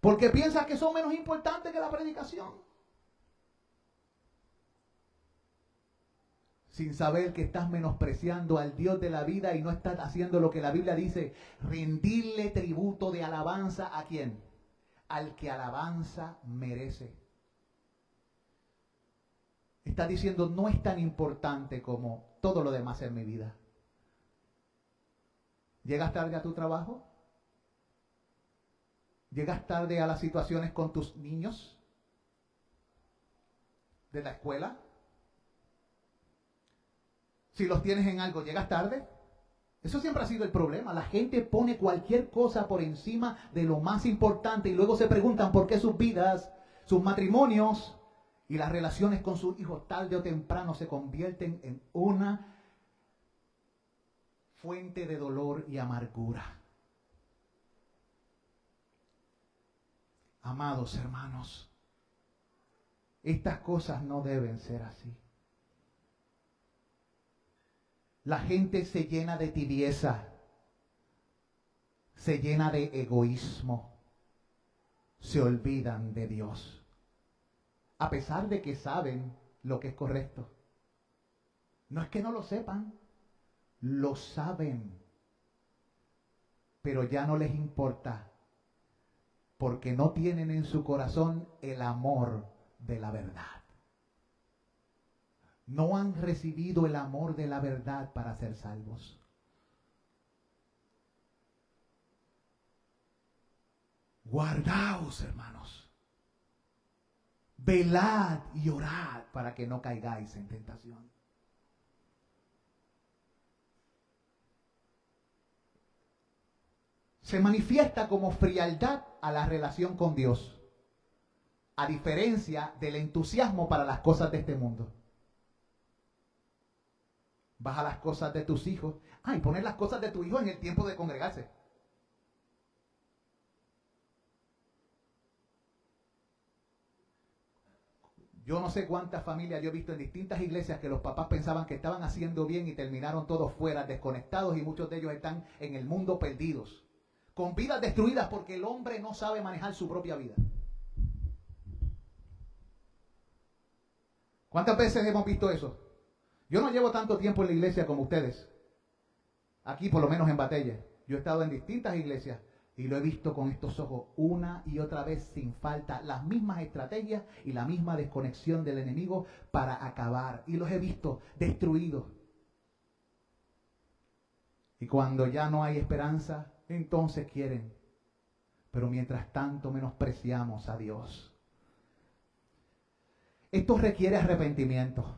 Porque piensas que son menos importantes que la predicación. Sin saber que estás menospreciando al Dios de la vida y no estás haciendo lo que la Biblia dice, rendirle tributo de alabanza ¿a quién? Al que alabanza merece. Está diciendo, no es tan importante como todo lo demás en mi vida. ¿Llegas tarde a tu trabajo? ¿Llegas tarde a las situaciones con tus niños de la escuela? Si los tienes en algo, ¿llegas tarde? Eso siempre ha sido el problema. La gente pone cualquier cosa por encima de lo más importante y luego se preguntan por qué sus vidas, sus matrimonios y las relaciones con sus hijos tarde o temprano se convierten en una fuente de dolor y amargura. Amados hermanos, estas cosas no deben ser así. La gente se llena de tibieza, se llena de egoísmo, se olvidan de Dios, a pesar de que saben lo que es correcto. No es que no lo sepan, lo saben, pero ya no les importa, porque no tienen en su corazón el amor de la verdad. No han recibido el amor de la verdad para ser salvos. Guardaos, hermanos. Velad y orad para que no caigáis en tentación. Se manifiesta como frialdad a la relación con Dios. a diferencia del entusiasmo para las cosas de este mundo. Baja las cosas de tus hijos. Y poner las cosas de tu hijo en el tiempo de congregarse. Yo no sé cuántas familias yo he visto en distintas iglesias que los papás pensaban que estaban haciendo bien y terminaron todos fuera, desconectados, y muchos de ellos están en el mundo perdidos, con vidas destruidas porque el hombre no sabe manejar su propia vida. ¿Cuántas veces hemos visto eso? Yo no llevo tanto tiempo en la iglesia como ustedes. Aquí, por lo menos en Batella. Yo he estado en distintas iglesias y lo he visto con estos ojos una y otra vez sin falta. Las mismas estrategias y la misma desconexión del enemigo para acabar. Y los he visto destruidos. Y cuando ya no hay esperanza, entonces quieren. Pero mientras tanto menospreciamos a Dios. Esto requiere arrepentimiento.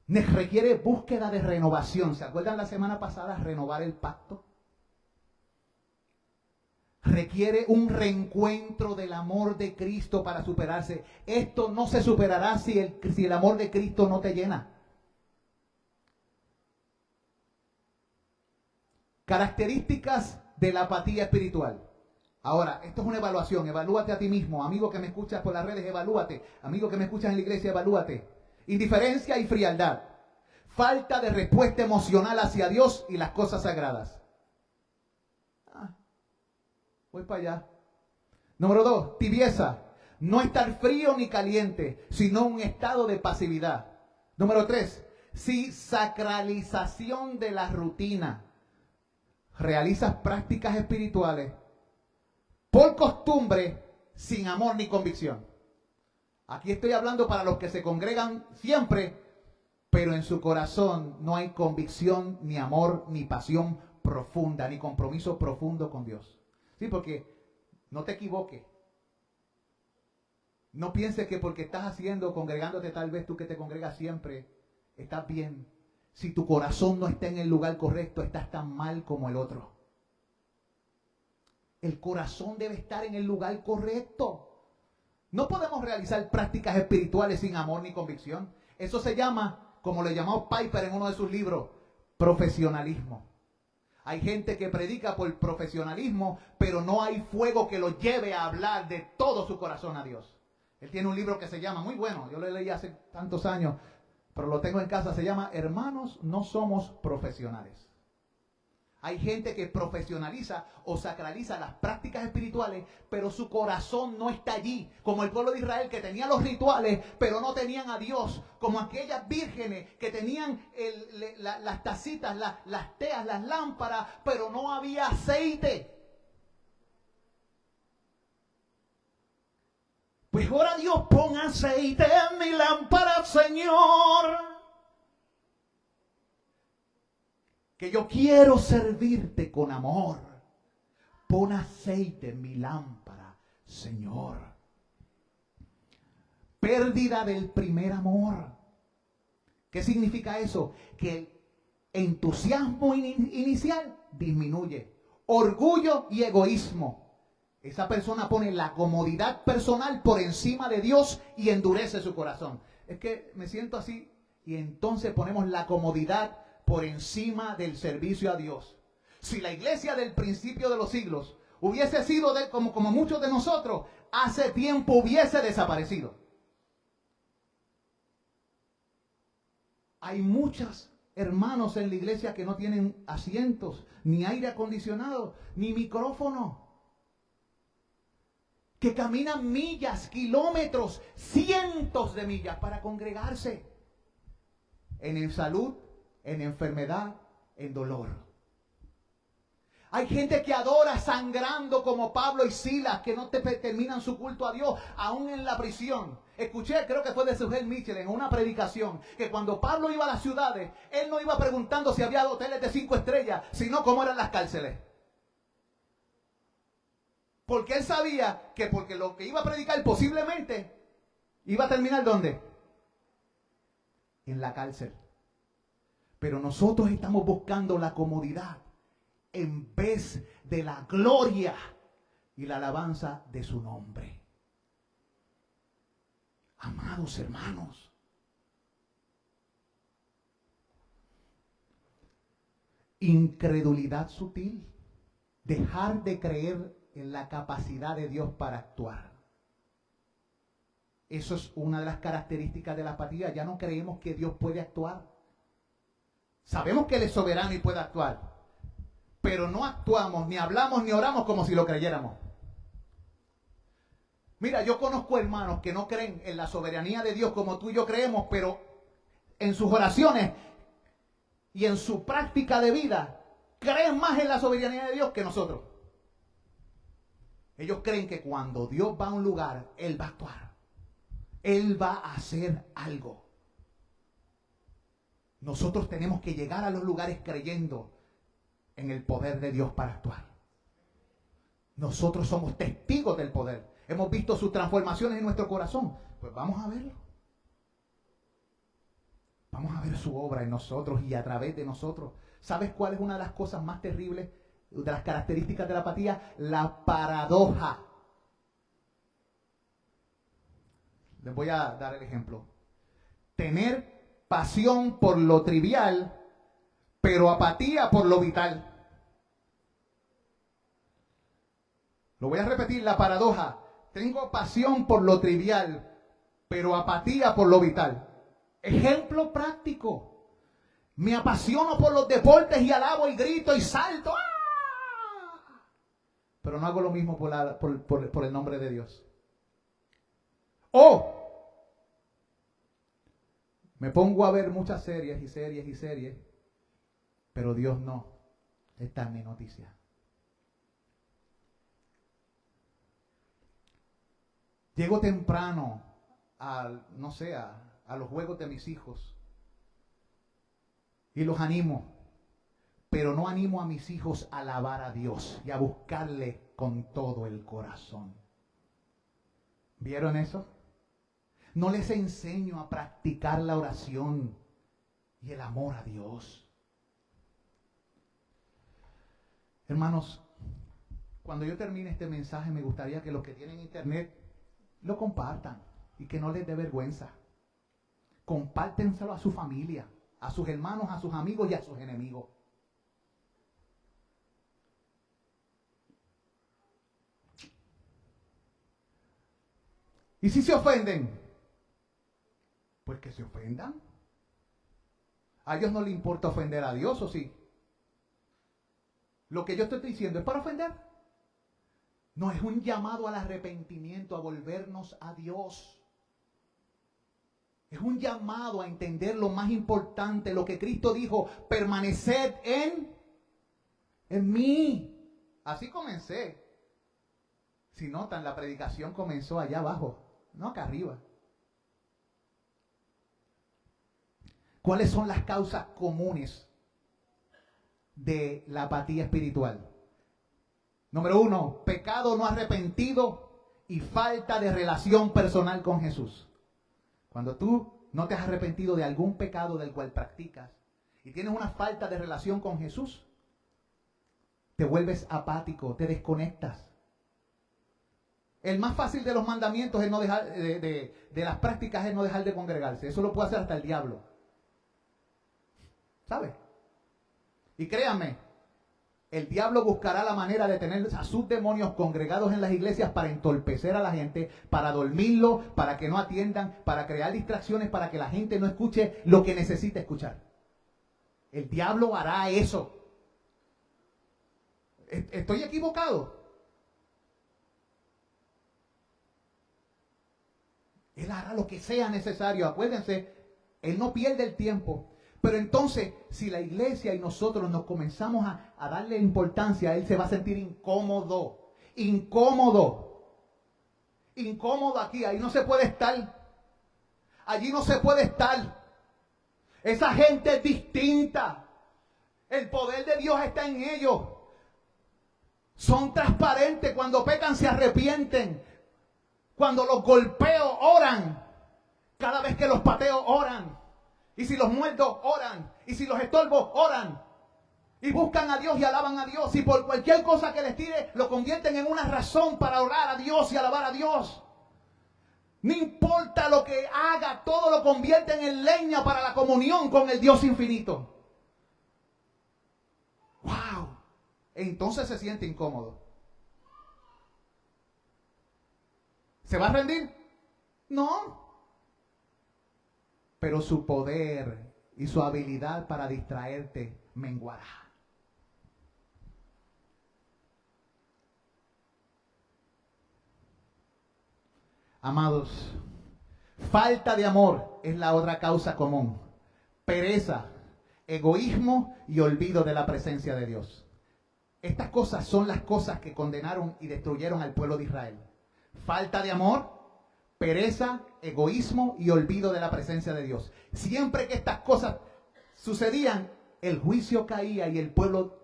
Requiere búsqueda de renovación. ¿Se acuerdan la semana pasada? Renovar el pacto. Requiere un reencuentro del amor de Cristo para superarse. Esto no se superará si el amor de Cristo no te llena. Características de la apatía espiritual. Ahora, esto es una evaluación. Evalúate a ti mismo. Amigo que me escuchas por las redes, evalúate. Amigo que me escuchas en la iglesia, evalúate. Indiferencia y frialdad. Falta de respuesta emocional hacia Dios y las cosas sagradas. Voy para allá. Número 2, tibieza. No estar frío ni caliente, sino un estado de pasividad. Número 3, sacralización de la rutina. Realizas prácticas espirituales por costumbre, sin amor ni convicción. Aquí estoy hablando para los que se congregan siempre, pero en su corazón no hay convicción, ni amor, ni pasión profunda, ni compromiso profundo con Dios. Sí, porque no te equivoques. No pienses que porque estás congregándote, tal vez tú que te congregas siempre, estás bien. Si tu corazón no está en el lugar correcto, estás tan mal como el otro. El corazón debe estar en el lugar correcto. No podemos realizar prácticas espirituales sin amor ni convicción. Eso se llama, como le llamó Piper en uno de sus libros, profesionalismo. Hay gente que predica por profesionalismo, pero no hay fuego que lo lleve a hablar de todo su corazón a Dios. Él tiene un libro que se llama, muy bueno, yo lo leí hace tantos años, pero lo tengo en casa, se llama Hermanos, no somos profesionales. Hay gente que profesionaliza o sacraliza las prácticas espirituales, pero su corazón no está allí. Como el pueblo de Israel que tenía los rituales, pero no tenían a Dios. Como aquellas vírgenes que tenían las tacitas, las teas, las lámparas, pero no había aceite. Pues ahora Dios, pon aceite en mi lámpara, Señor. Que yo quiero servirte con amor. Pon aceite en mi lámpara, Señor. Pérdida del primer amor. ¿Qué significa eso? Que el entusiasmo inicial disminuye. Orgullo y egoísmo. Esa persona pone la comodidad personal por encima de Dios y endurece su corazón. Es que me siento así y entonces ponemos la comodidad por encima del servicio a Dios. Si la iglesia del principio de los siglos hubiese sido como muchos de nosotros, hace tiempo hubiese desaparecido. Hay muchos hermanos en la iglesia que no tienen asientos, ni aire acondicionado, ni micrófono. Que caminan millas, kilómetros, cientos de millas para congregarse. En salud, en enfermedad, en dolor. Hay gente que adora sangrando como Pablo y Silas, que no terminan su culto a Dios, aún en la prisión. Escuché, creo que fue de Sugel Mitchell, en una predicación, que cuando Pablo iba a las ciudades, él no iba preguntando si había hoteles de 5 estrellas, sino cómo eran las cárceles. Porque él sabía que porque lo que iba a predicar posiblemente iba a terminar ¿dónde? En la cárcel. Pero nosotros estamos buscando la comodidad en vez de la gloria y la alabanza de su nombre. Amados hermanos, incredulidad sutil, dejar de creer en la capacidad de Dios para actuar. Eso es una de las características de la apatía. Ya no creemos que Dios puede actuar. Sabemos que Él es soberano y puede actuar, pero no actuamos, ni hablamos, ni oramos como si lo creyéramos. Mira, yo conozco hermanos que no creen en la soberanía de Dios como tú y yo creemos, pero en sus oraciones y en su práctica de vida creen más en la soberanía de Dios que nosotros. Ellos creen que cuando Dios va a un lugar, Él va a actuar. Él va a hacer algo. Nosotros tenemos que llegar a los lugares creyendo en el poder de Dios para actuar. Nosotros somos testigos del poder. Hemos visto sus transformaciones en nuestro corazón. Pues vamos a verlo. Vamos a ver su obra en nosotros y a través de nosotros. ¿Sabes cuál es una de las cosas más terribles, de las características de la apatía? La paradoja. Les voy a dar el ejemplo. Tener pasión por lo trivial, pero apatía por lo vital. Lo voy a repetir, la paradoja. Tengo pasión por lo trivial, pero apatía por lo vital. Ejemplo práctico. Me apasiono por los deportes y alabo y grito y salto. ¡Ah! Pero no hago lo mismo por el nombre de Dios. O me pongo a ver muchas series y series y series, pero Dios no está en mi noticia. Llego temprano a los juegos de mis hijos y los animo, pero no animo a mis hijos a alabar a Dios y a buscarle con todo el corazón. ¿Vieron eso? No les enseño a practicar la oración y el amor a Dios. Hermanos, cuando yo termine este mensaje, me gustaría que los que tienen internet lo compartan y que no les dé vergüenza. Compártenselo a su familia, a sus hermanos, a sus amigos y a sus enemigos. ¿Y si se ofenden? Pues que se ofendan. A ellos no les importa ofender a Dios, ¿o sí? Lo que yo estoy diciendo es para ofender. No, es un llamado al arrepentimiento, a volvernos a Dios. Es un llamado a entender lo más importante, lo que Cristo dijo: permaneced en mí. Así comencé. Si notan, la predicación comenzó allá abajo, no acá arriba. ¿Cuáles son las causas comunes de la apatía espiritual? Número 1, pecado no arrepentido y falta de relación personal con Jesús. Cuando tú no te has arrepentido de algún pecado del cual practicas y tienes una falta de relación con Jesús, te vuelves apático, te desconectas. El más fácil de los mandamientos es no dejar de las prácticas es no dejar de congregarse. Eso lo puede hacer hasta el diablo. ¿Sabe? Y créanme, el diablo buscará la manera de tener a sus demonios congregados en las iglesias para entorpecer a la gente, para dormirlo, para que no atiendan, para crear distracciones, para que la gente no escuche lo que necesita escuchar. El diablo hará eso. ¿Estoy equivocado? Él hará lo que sea necesario. Acuérdense, Él no pierde el tiempo. Pero entonces, si la iglesia y nosotros nos comenzamos a darle importancia, Él se va a sentir incómodo. Incómodo aquí. Ahí no se puede estar. Allí no se puede estar. Esa gente es distinta. El poder de Dios está en ellos. Son transparentes. Cuando pecan se arrepienten. Cuando los golpeo oran. Cada vez que los pateo oran. Y si los muerdo oran. Y si los estorbo oran. Y buscan a Dios y alaban a Dios. Y por cualquier cosa que les tire lo convierten en una razón para orar a Dios y alabar a Dios. No importa lo que haga, todo lo convierten en leña para la comunión con el Dios infinito. ¡Wow! Entonces se siente incómodo. ¿Se va a rendir? No. Pero su poder y su habilidad para distraerte menguará. Amados, falta de amor es la otra causa común. Pereza, egoísmo y olvido de la presencia de Dios. Estas cosas son las cosas que condenaron y destruyeron al pueblo de Israel. Falta de amor, pereza, egoísmo y olvido de la presencia de Dios. Siempre que estas cosas sucedían, el juicio caía y el pueblo...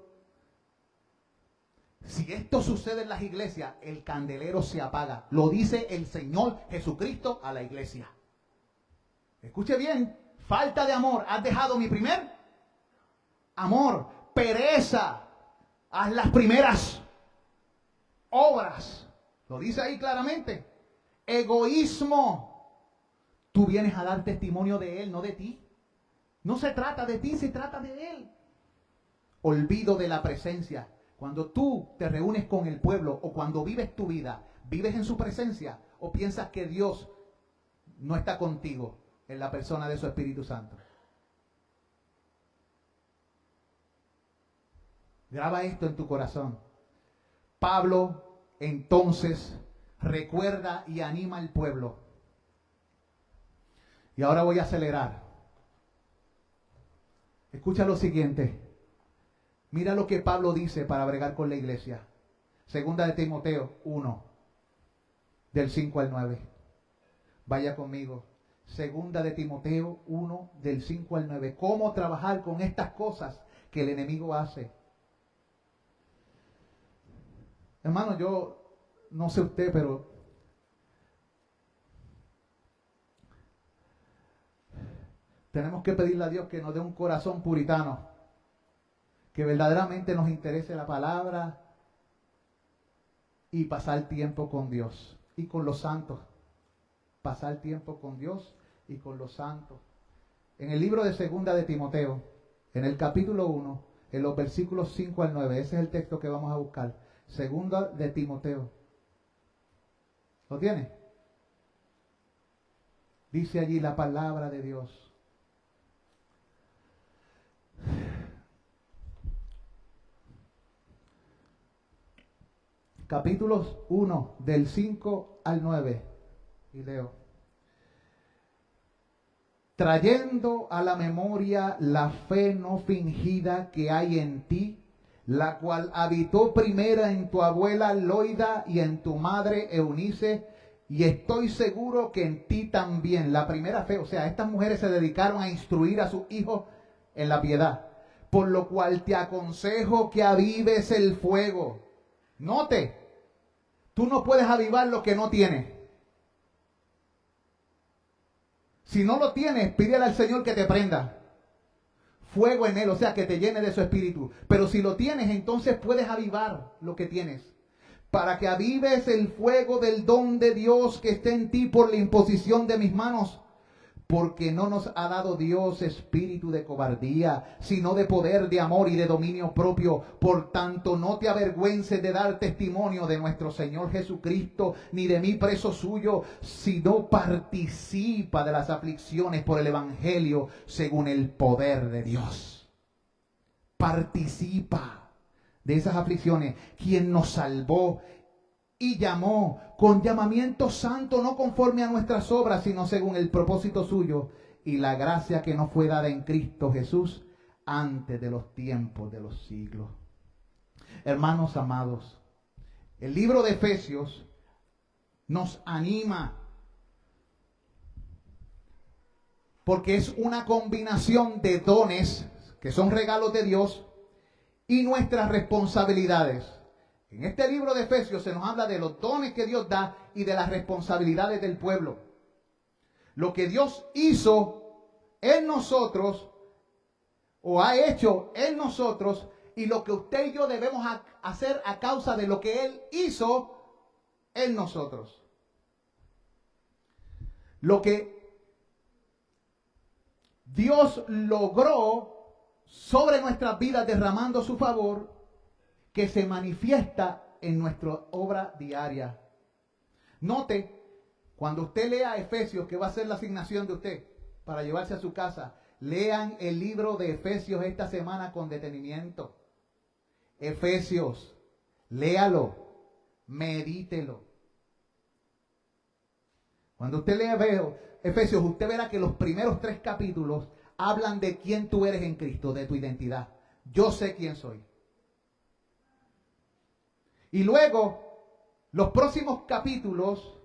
Si esto sucede en las iglesias, el candelero se apaga. Lo dice el Señor Jesucristo a la iglesia. Escuche bien, falta de amor. ¿Has dejado mi primer amor? Pereza. Haz las primeras obras. Lo dice ahí claramente. Egoísmo. Tú vienes a dar testimonio de Él, no de ti. No se trata de ti, se trata de Él. Olvido de la presencia. Cuando tú te reúnes con el pueblo o cuando vives tu vida, ¿vives en su presencia o piensas que Dios no está contigo en la persona de su Espíritu Santo? Graba esto en tu corazón. Pablo entonces recuerda y anima al pueblo. Y ahora voy a acelerar. Escucha lo siguiente. Mira lo que Pablo dice para bregar con la iglesia. Segunda de Timoteo 1, del 5 al 9. Vaya conmigo. Segunda de Timoteo 1, del 5 al 9. ¿Cómo trabajar con estas cosas que el enemigo hace? Hermano, yo no sé usted, pero tenemos que pedirle a Dios que nos dé un corazón puritano. Que verdaderamente nos interese la palabra y pasar tiempo con Dios y con los santos. Pasar tiempo con Dios y con los santos. En el libro de Segunda de Timoteo, en el capítulo 1, en los versículos 5 al 9, ese es el texto que vamos a buscar. Segunda de Timoteo. ¿Lo tiene? Dice allí la palabra de Dios. Capítulos 1, del 5 al 9. Y leo. Trayendo a la memoria la fe no fingida que hay en ti, la cual habitó primera en tu abuela Loida y en tu madre Eunice, y estoy seguro que en ti también. La primera fe, o sea, estas mujeres se dedicaron a instruir a sus hijos en la piedad. Por lo cual te aconsejo que avives el fuego. Note, tú no puedes avivar lo que no tienes. Si no lo tienes, pídele al Señor que te prenda fuego en él, o sea, que te llene de su espíritu. Pero si lo tienes, entonces puedes avivar lo que tienes. Para que avives el fuego del don de Dios que está en ti por la imposición de mis manos. Porque no nos ha dado Dios espíritu de cobardía, sino de poder, de amor y de dominio propio. Por tanto, no te avergüences de dar testimonio de nuestro Señor Jesucristo, ni de mí preso suyo, sino participa de las aflicciones por el Evangelio según el poder de Dios. Participa de esas aflicciones, quien nos salvó y llamó con llamamiento santo, no conforme a nuestras obras, sino según el propósito suyo y la gracia que nos fue dada en Cristo Jesús antes de los tiempos de los siglos. Hermanos amados, el libro de Efesios nos anima porque es una combinación de dones que son regalos de Dios y nuestras responsabilidades. En este libro de Efesios se nos habla de los dones que Dios da y de las responsabilidades del pueblo. Lo que Dios hizo en nosotros o ha hecho en nosotros y lo que usted y yo debemos hacer a causa de lo que Él hizo en nosotros. lo que Dios logró sobre nuestras vidas derramando su favor, que se manifiesta en nuestra obra diaria. Note, cuando usted lea Efesios, que va a ser la asignación de usted para llevarse a su casa, lean el libro de Efesios esta semana con detenimiento. Efesios, léalo, medítelo. Cuando usted lea Efesios, usted verá que los primeros 3 capítulos hablan de quién tú eres en Cristo, de tu identidad. Yo sé quién soy. Y luego, los próximos capítulos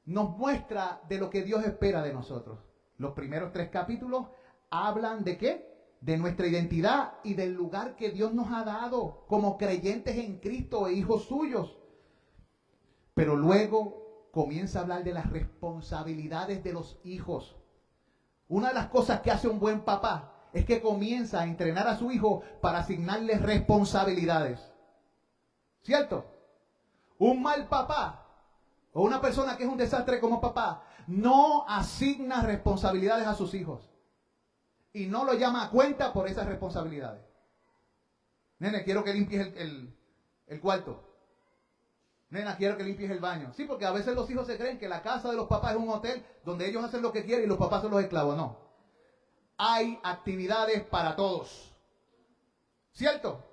nos muestra de lo que Dios espera de nosotros. Los primeros 3 capítulos hablan de ¿qué? De nuestra identidad y del lugar que Dios nos ha dado como creyentes en Cristo e hijos suyos. Pero luego comienza a hablar de las responsabilidades de los hijos. Una de las cosas que hace un buen papá es que comienza a entrenar a su hijo para asignarle responsabilidades. ¿Cierto? Un mal papá o una persona que es un desastre como papá no asigna responsabilidades a sus hijos y no lo llama a cuenta por esas responsabilidades. Nene, quiero que limpies el cuarto. Nena, quiero que limpies el baño. Sí, porque a veces los hijos se creen que la casa de los papás es un hotel donde ellos hacen lo que quieren y los papás son los esclavos. No. Hay actividades para todos. ¿Cierto?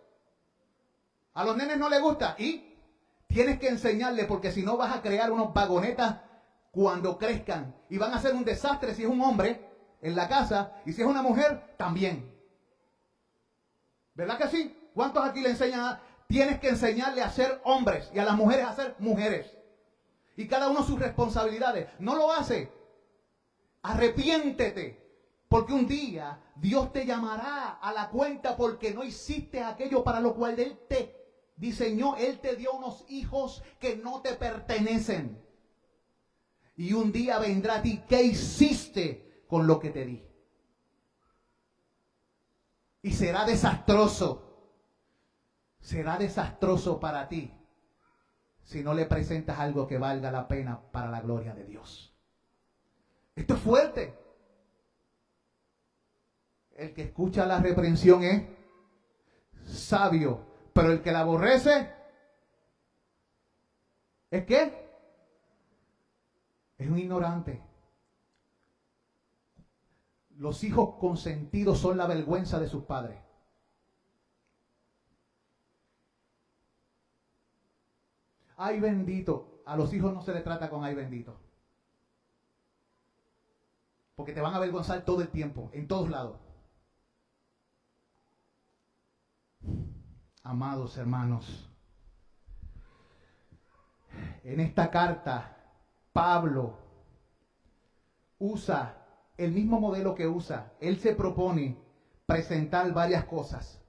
A los nenes no les gusta y tienes que enseñarles, porque si no vas a crear unos vagonetas cuando crezcan y van a ser un desastre si es un hombre en la casa y si es una mujer también. ¿Verdad que sí? ¿Cuántos aquí le enseñan? Tienes que enseñarle a ser hombres y a las mujeres a ser mujeres. Y cada uno sus responsabilidades. No lo hace. Arrepiéntete. Porque un día Dios te llamará a la cuenta porque no hiciste aquello para lo cual Él te diseñó. Él te dio unos hijos que no te pertenecen. Y un día vendrá a ti, ¿qué hiciste con lo que te di? Y será desastroso. Será desastroso para ti si no le presentas algo que valga la pena para la gloria de Dios. Esto es fuerte. El que escucha la reprensión es sabio, pero el que la aborrece ¿es qué? Es un ignorante. Los hijos consentidos son la vergüenza de sus padres. Ay bendito, a los hijos no se les trata con ay bendito. Porque te van a avergonzar todo el tiempo, en todos lados. Amados hermanos, en esta carta, Pablo usa el mismo modelo que usa. Él se propone presentar varias cosas.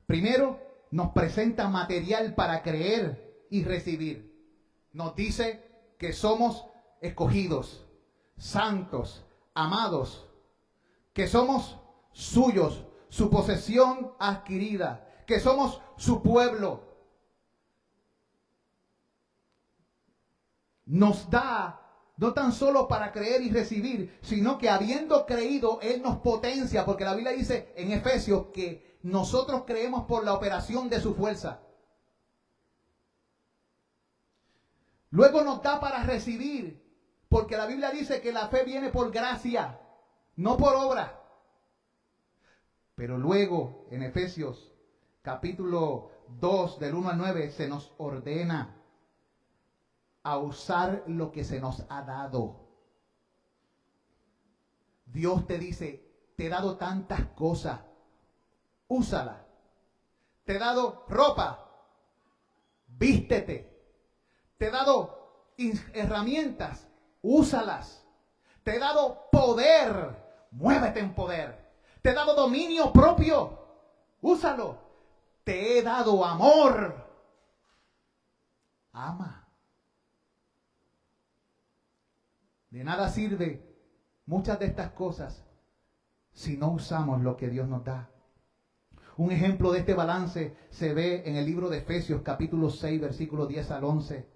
Primero, nos presenta material para creer y recibir. Nos dice que somos escogidos, santos, amados, que somos suyos, su posesión adquirida, que somos su pueblo. Nos da no tan solo para creer y recibir, sino que habiendo creído, Él nos potencia, porque la Biblia dice en Efesios que nosotros creemos por la operación de su fuerza. Luego nos da para recibir, porque la Biblia dice que la fe viene por gracia, no por obra. Pero luego, en Efesios capítulo 2, del 1 al 9, se nos ordena a usar lo que se nos ha dado. Dios te dice, te he dado tantas cosas, úsala. Te he dado ropa, vístete. Te he dado herramientas, úsalas. Te he dado poder, muévete en poder. Te he dado dominio propio, úsalo. Te he dado amor, ama. De nada sirve muchas de estas cosas si no usamos lo que Dios nos da. Un ejemplo de este balance se ve en el libro de Efesios capítulo 6, versículos 10 al 11.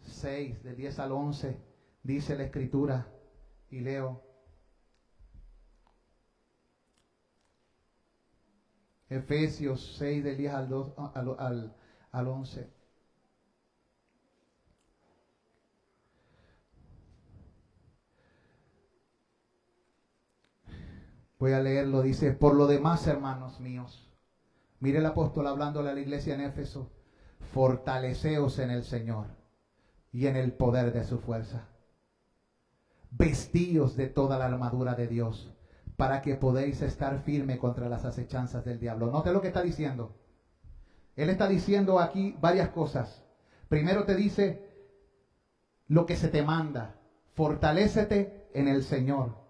6, del 10 al 11, dice la Escritura, y leo. Efesios 6, del 10 al 11. Voy a leerlo, dice: por lo demás, hermanos míos, mire el apóstol hablándole a la iglesia en Éfeso, fortaleceos en el Señor y en el poder de su fuerza. Vestíos de toda la armadura de Dios, para que podéis estar firme contra las acechanzas del diablo. Note lo que está diciendo. Él está diciendo aquí varias cosas. Primero te dice lo que se te manda: fortalécete en el Señor.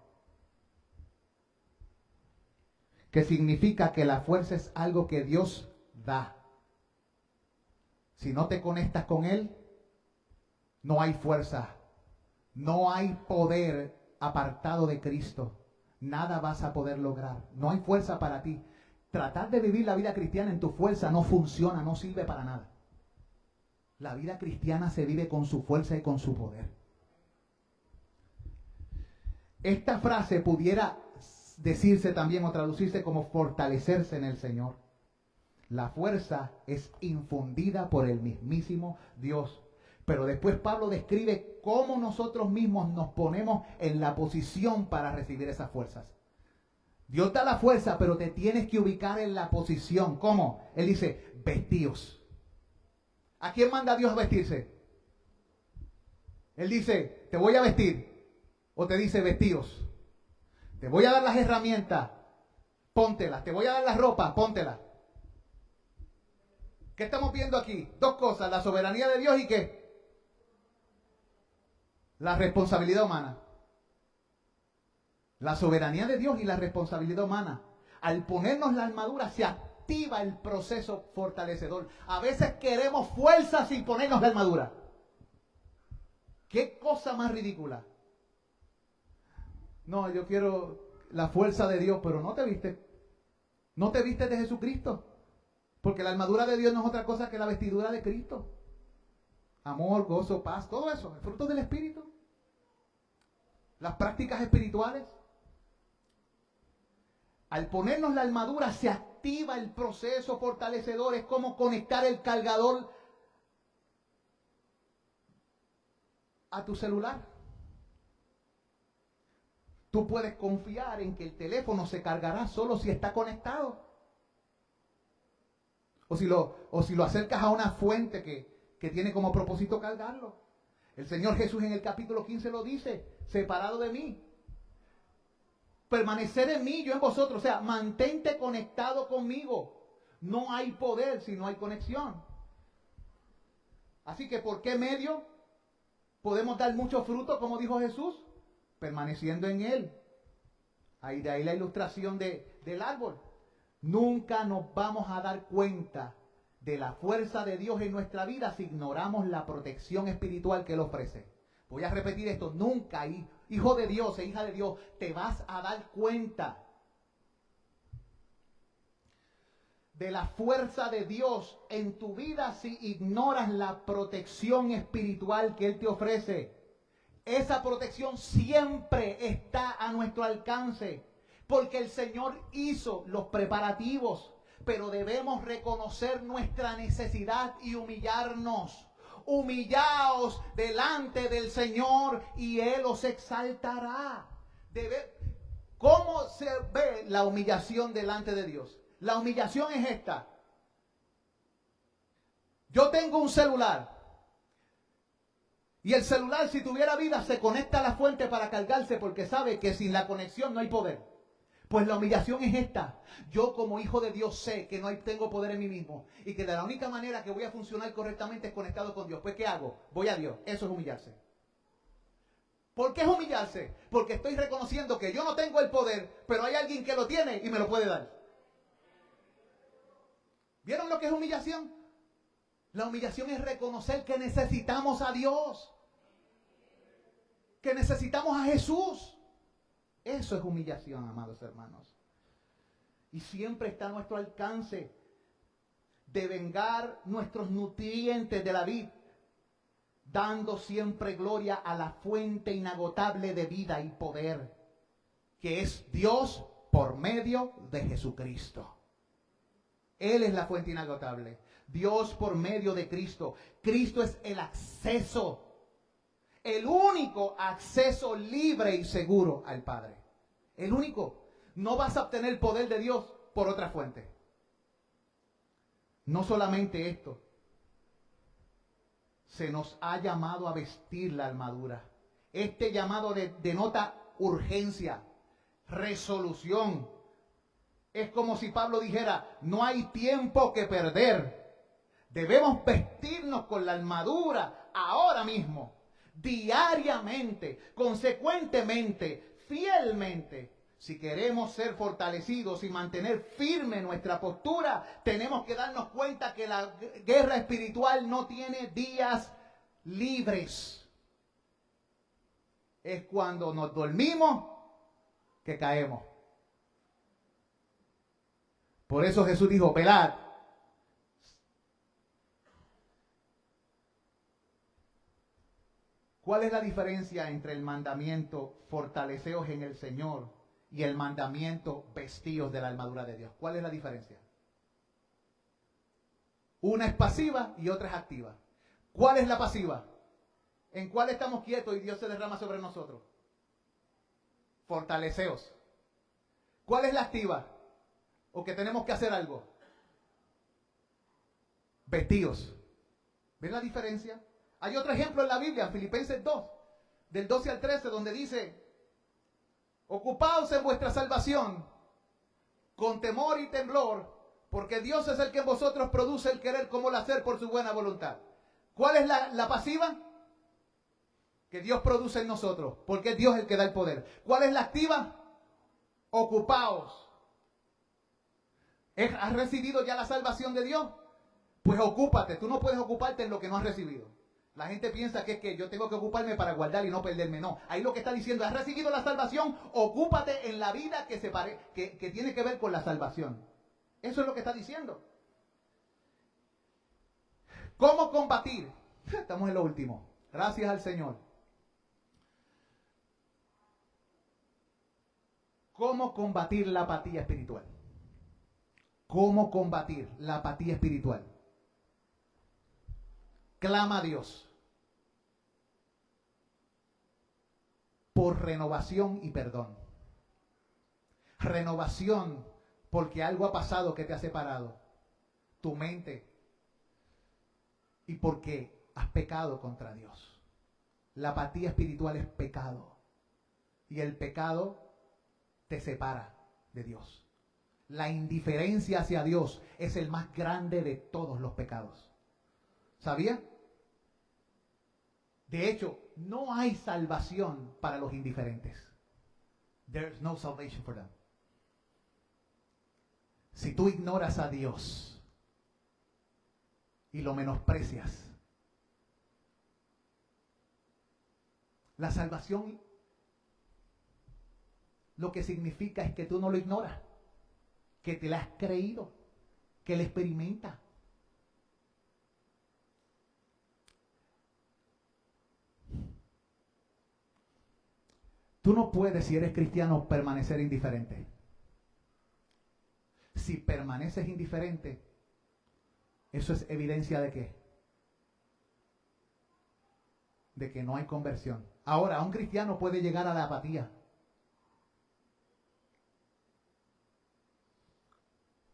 Que significa que la fuerza es algo que Dios da. Si no te conectas con Él, no hay fuerza, no hay poder apartado de Cristo. Nada vas a poder lograr. No hay fuerza para ti. Tratar de vivir la vida cristiana en tu fuerza no funciona, no sirve para nada. La vida cristiana se vive con su fuerza y con su poder. Esta frase pudiera decirse también o traducirse como fortalecerse en el Señor. La fuerza es infundida por el mismísimo Dios. Pero después Pablo describe cómo nosotros mismos nos ponemos en la posición para recibir esas fuerzas. Dios da la fuerza, pero te tienes que ubicar en la posición. ¿Cómo? Él dice: vestíos. ¿A quién manda Dios a vestirse? Él dice: te voy a vestir. O te dice: vestíos. Te voy a dar las herramientas, póntelas. Te voy a dar la ropa, póntelas. ¿Qué estamos viendo aquí? Dos cosas: la soberanía de Dios y ¿qué? La responsabilidad humana. La soberanía de Dios y la responsabilidad humana. Al ponernos la armadura se activa el proceso fortalecedor. A veces queremos fuerza sin ponernos la armadura. ¿Qué cosa más ridícula? No, yo quiero la fuerza de Dios, pero no te vistes. No te vistes de Jesucristo. Porque la armadura de Dios no es otra cosa que la vestidura de Cristo. Amor, gozo, paz, todo eso, el fruto del Espíritu. Las prácticas espirituales. Al ponernos la armadura se activa el proceso fortalecedor. Es como conectar el cargador a tu celular. Tú puedes confiar en que el teléfono se cargará solo si está conectado. O si lo acercas a una fuente que tiene como propósito cargarlo. El Señor Jesús en el capítulo 15 lo dice: separado de mí, permanecer en mí, yo en vosotros. O sea, mantente conectado conmigo. No hay poder si no hay conexión. Así que, ¿por qué medio podemos dar mucho fruto, como dijo Jesús? Permaneciendo en Él. De ahí la ilustración del árbol. Nunca nos vamos a dar cuenta de la fuerza de Dios en nuestra vida si ignoramos la protección espiritual que Él ofrece. Voy a repetir esto: nunca, hijo de Dios e hija de Dios, te vas a dar cuenta de la fuerza de Dios en tu vida si ignoras la protección espiritual que Él te ofrece. Esa protección siempre está a nuestro alcance, porque el Señor hizo los preparativos, pero debemos reconocer nuestra necesidad y humillarnos. Humillaos delante del Señor y Él os exaltará. ¿Cómo se ve la humillación delante de Dios? La humillación es esta. Yo tengo un celular. Y el celular, si tuviera vida, se conecta a la fuente para cargarse, porque sabe que sin la conexión no hay poder. Pues la humillación es esta. Yo, como hijo de Dios, sé que no tengo poder en mí mismo y que de la única manera que voy a funcionar correctamente es conectado con Dios. Pues ¿qué hago? Voy a Dios. Eso es humillarse. ¿Por qué es humillarse? Porque estoy reconociendo que yo no tengo el poder, pero hay alguien que lo tiene y me lo puede dar. ¿Vieron lo que es humillación? La humillación es reconocer que necesitamos a Dios, que necesitamos a Jesús. Eso es humillación, amados hermanos. Y siempre está a nuestro alcance de vengar nuestros nutrientes de la vid, dando siempre gloria a la fuente inagotable de vida y poder, que es Dios por medio de Jesucristo. Él es la fuente inagotable. Dios por medio de Cristo. Cristo es el acceso, el único acceso libre y seguro al Padre. El único. No vas a obtener el poder de Dios por otra fuente. No solamente esto. Se nos ha llamado a vestir la armadura. Este llamado denota urgencia, resolución. Es como si Pablo dijera, no hay tiempo que perder. Debemos vestirnos con la armadura ahora mismo, diariamente, consecuentemente, fielmente. Si queremos ser fortalecidos y mantener firme nuestra postura, tenemos que darnos cuenta que la guerra espiritual no tiene días libres. Es cuando nos dormimos que caemos. Por eso Jesús dijo, velad. ¿Cuál es la diferencia entre el mandamiento fortaleceos en el Señor y el mandamiento vestíos de la armadura de Dios? ¿Cuál es la diferencia? Una es pasiva y otra es activa. ¿Cuál es la pasiva? ¿En cuál estamos quietos y Dios se derrama sobre nosotros? Fortaleceos. ¿Cuál es la activa? ¿O que tenemos que hacer algo? Vestíos. ¿Ven la diferencia? Hay otro ejemplo en la Biblia, en Filipenses 2, del 12 al 13, donde dice, ocupaos en vuestra salvación con temor y temblor, porque Dios es el que en vosotros produce el querer como el hacer por su buena voluntad. ¿Cuál es la pasiva? Que Dios produce en nosotros, porque es Dios el que da el poder. ¿Cuál es la activa? Ocupaos. ¿Has recibido ya la salvación de Dios? Pues ocúpate. Tú no puedes ocuparte en lo que no has recibido. La gente piensa que es que yo tengo que ocuparme para guardar y no perderme. No, ahí lo que está diciendo, has recibido la salvación, ocúpate en la vida que tiene que ver con la salvación. Eso es lo que está diciendo. ¿Cómo combatir? Estamos en lo último. Gracias al Señor. ¿Cómo combatir la apatía espiritual? ¿Cómo combatir la apatía espiritual? Clama a Dios por renovación y perdón. Renovación porque algo ha pasado que te ha separado. Tu mente. Y porque has pecado contra Dios. La apatía espiritual es pecado. Y el pecado te separa de Dios. La indiferencia hacia Dios es el más grande de todos los pecados. ¿Sabía? De hecho, no hay salvación para los indiferentes. There's no salvation for them. Si tú ignoras a Dios y lo menosprecias, la salvación lo que significa es que tú no lo ignoras, que te la has creído, que la experimentas. Tú no puedes, si eres cristiano, permanecer indiferente. Si permaneces indiferente, eso es evidencia de qué? De que no hay conversión. Ahora, un cristiano puede llegar a la apatía.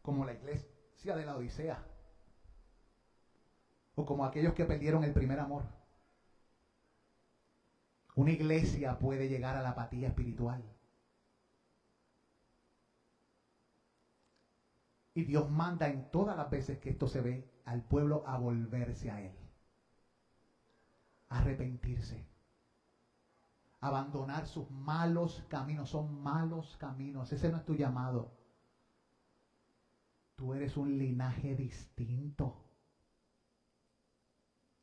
Como la iglesia de la Odisea. O como aquellos que perdieron el primer amor. Una iglesia puede llegar a la apatía espiritual. Y Dios manda en todas las veces que esto se ve al pueblo a volverse a Él. A arrepentirse. Abandonar sus malos caminos. Son malos caminos. Ese no es tu llamado. Tú eres un linaje distinto.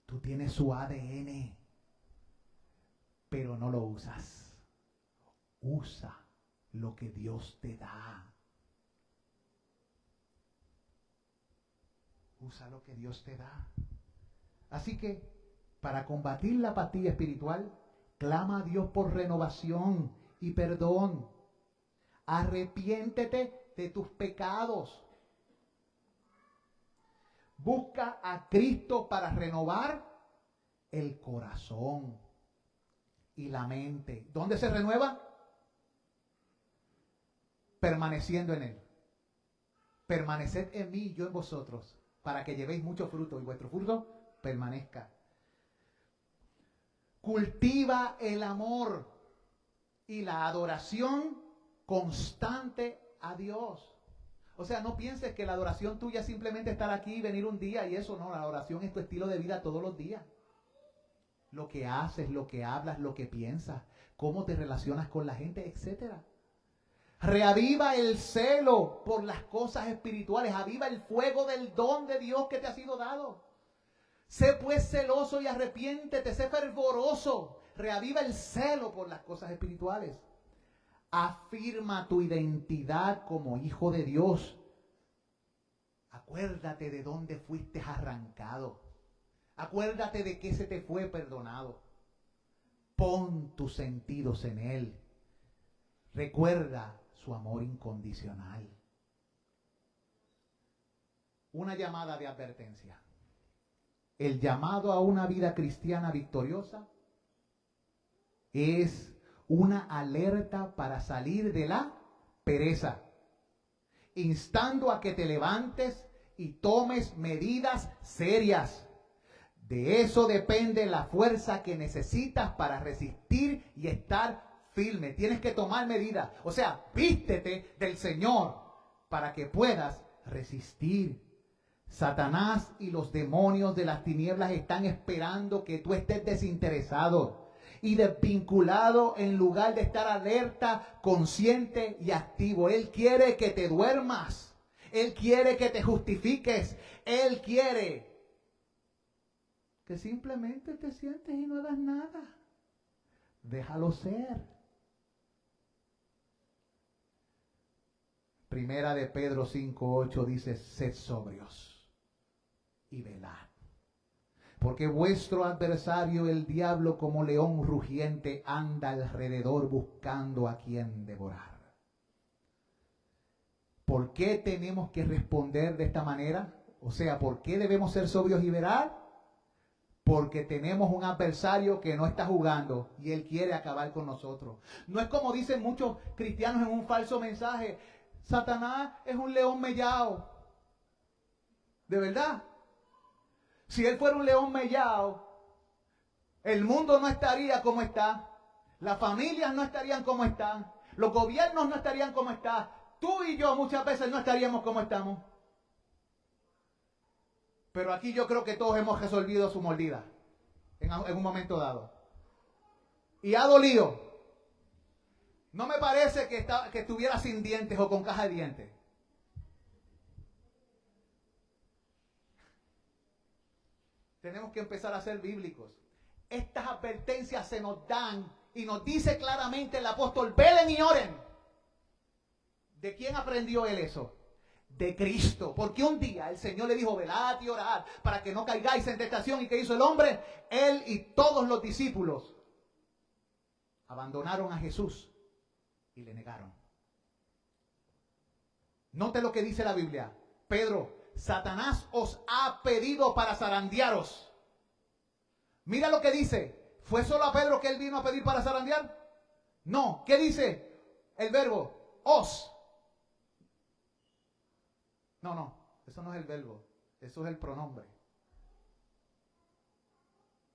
Tú tienes su ADN. Pero no lo usas. Usa lo que Dios te da. Usa lo que Dios te da. Así que Para combatir la apatía espiritual, clama a Dios por renovación y perdón. Arrepiéntete de tus pecados. Busca a Cristo para renovar el corazón y la mente. ¿Dónde se renueva? Permaneciendo en Él. Permaneced en mí y yo en vosotros, para que llevéis mucho fruto y vuestro fruto permanezca. Cultiva el amor y la adoración constante a Dios. O sea, no pienses que la adoración tuya es simplemente estar aquí, venir un día y eso. No, la adoración es tu estilo de vida todos los días. Lo que haces, lo que hablas, lo que piensas, cómo te relacionas con la gente, etcétera. Reaviva el celo por las cosas espirituales. Aviva el fuego del don de Dios que te ha sido dado. Sé pues celoso y arrepiéntete. Sé fervoroso. Reaviva el celo por las cosas espirituales. Afirma tu identidad como hijo de Dios. Acuérdate de dónde fuiste arrancado. Acuérdate de que se te fue perdonado. Pon tus sentidos en Él. Recuerda su amor incondicional. Una llamada de advertencia. El llamado a una vida cristiana victoriosa es una alerta para salir de la pereza, instando a que te levantes y tomes medidas serias. De eso depende la fuerza que necesitas para resistir y estar firme. Tienes que tomar medidas. O sea, vístete del Señor para que puedas resistir. Satanás y los demonios de las tinieblas están esperando que tú estés desinteresado y desvinculado en lugar de estar alerta, consciente y activo. Él quiere que te duermas. Él quiere que te justifiques. Él quiere que simplemente te sientes y no hagas nada. Déjalo ser. Primera de Pedro 5:8 dice: sed sobrios y velad. Porque vuestro adversario, el diablo, como león rugiente, anda alrededor buscando a quien devorar. ¿Por qué tenemos que responder de esta manera? O sea, ¿por qué debemos ser sobrios y velar? Porque tenemos un adversario que no está jugando y él quiere acabar con nosotros. No es como dicen muchos cristianos en un falso mensaje: Satanás es un león mellao. ¿De verdad? Si él fuera un león mellao, el mundo no estaría como está. Las familias no estarían como están. Los gobiernos no estarían como están. Tú y yo muchas veces no estaríamos como estamos. Pero aquí yo creo que todos hemos resolvido su mordida en un momento dado. Y ha dolido. No me parece que estuviera sin dientes o con caja de dientes. Tenemos que empezar a ser bíblicos. Estas advertencias se nos dan y nos dice claramente el apóstol: velen y oren. ¿De quién aprendió él eso? De Cristo. Porque un día el Señor le dijo: velad y orad para que no caigáis en tentación. ¿Y qué hizo el hombre? Él y todos los discípulos abandonaron a Jesús y le negaron. Note lo que dice la Biblia. Pedro: Satanás os ha pedido para zarandearos. Mira lo que dice. ¿Fue solo a Pedro que él vino a pedir para zarandear? No. ¿Qué dice el verbo? Os. No, eso no es el verbo. Eso es el pronombre.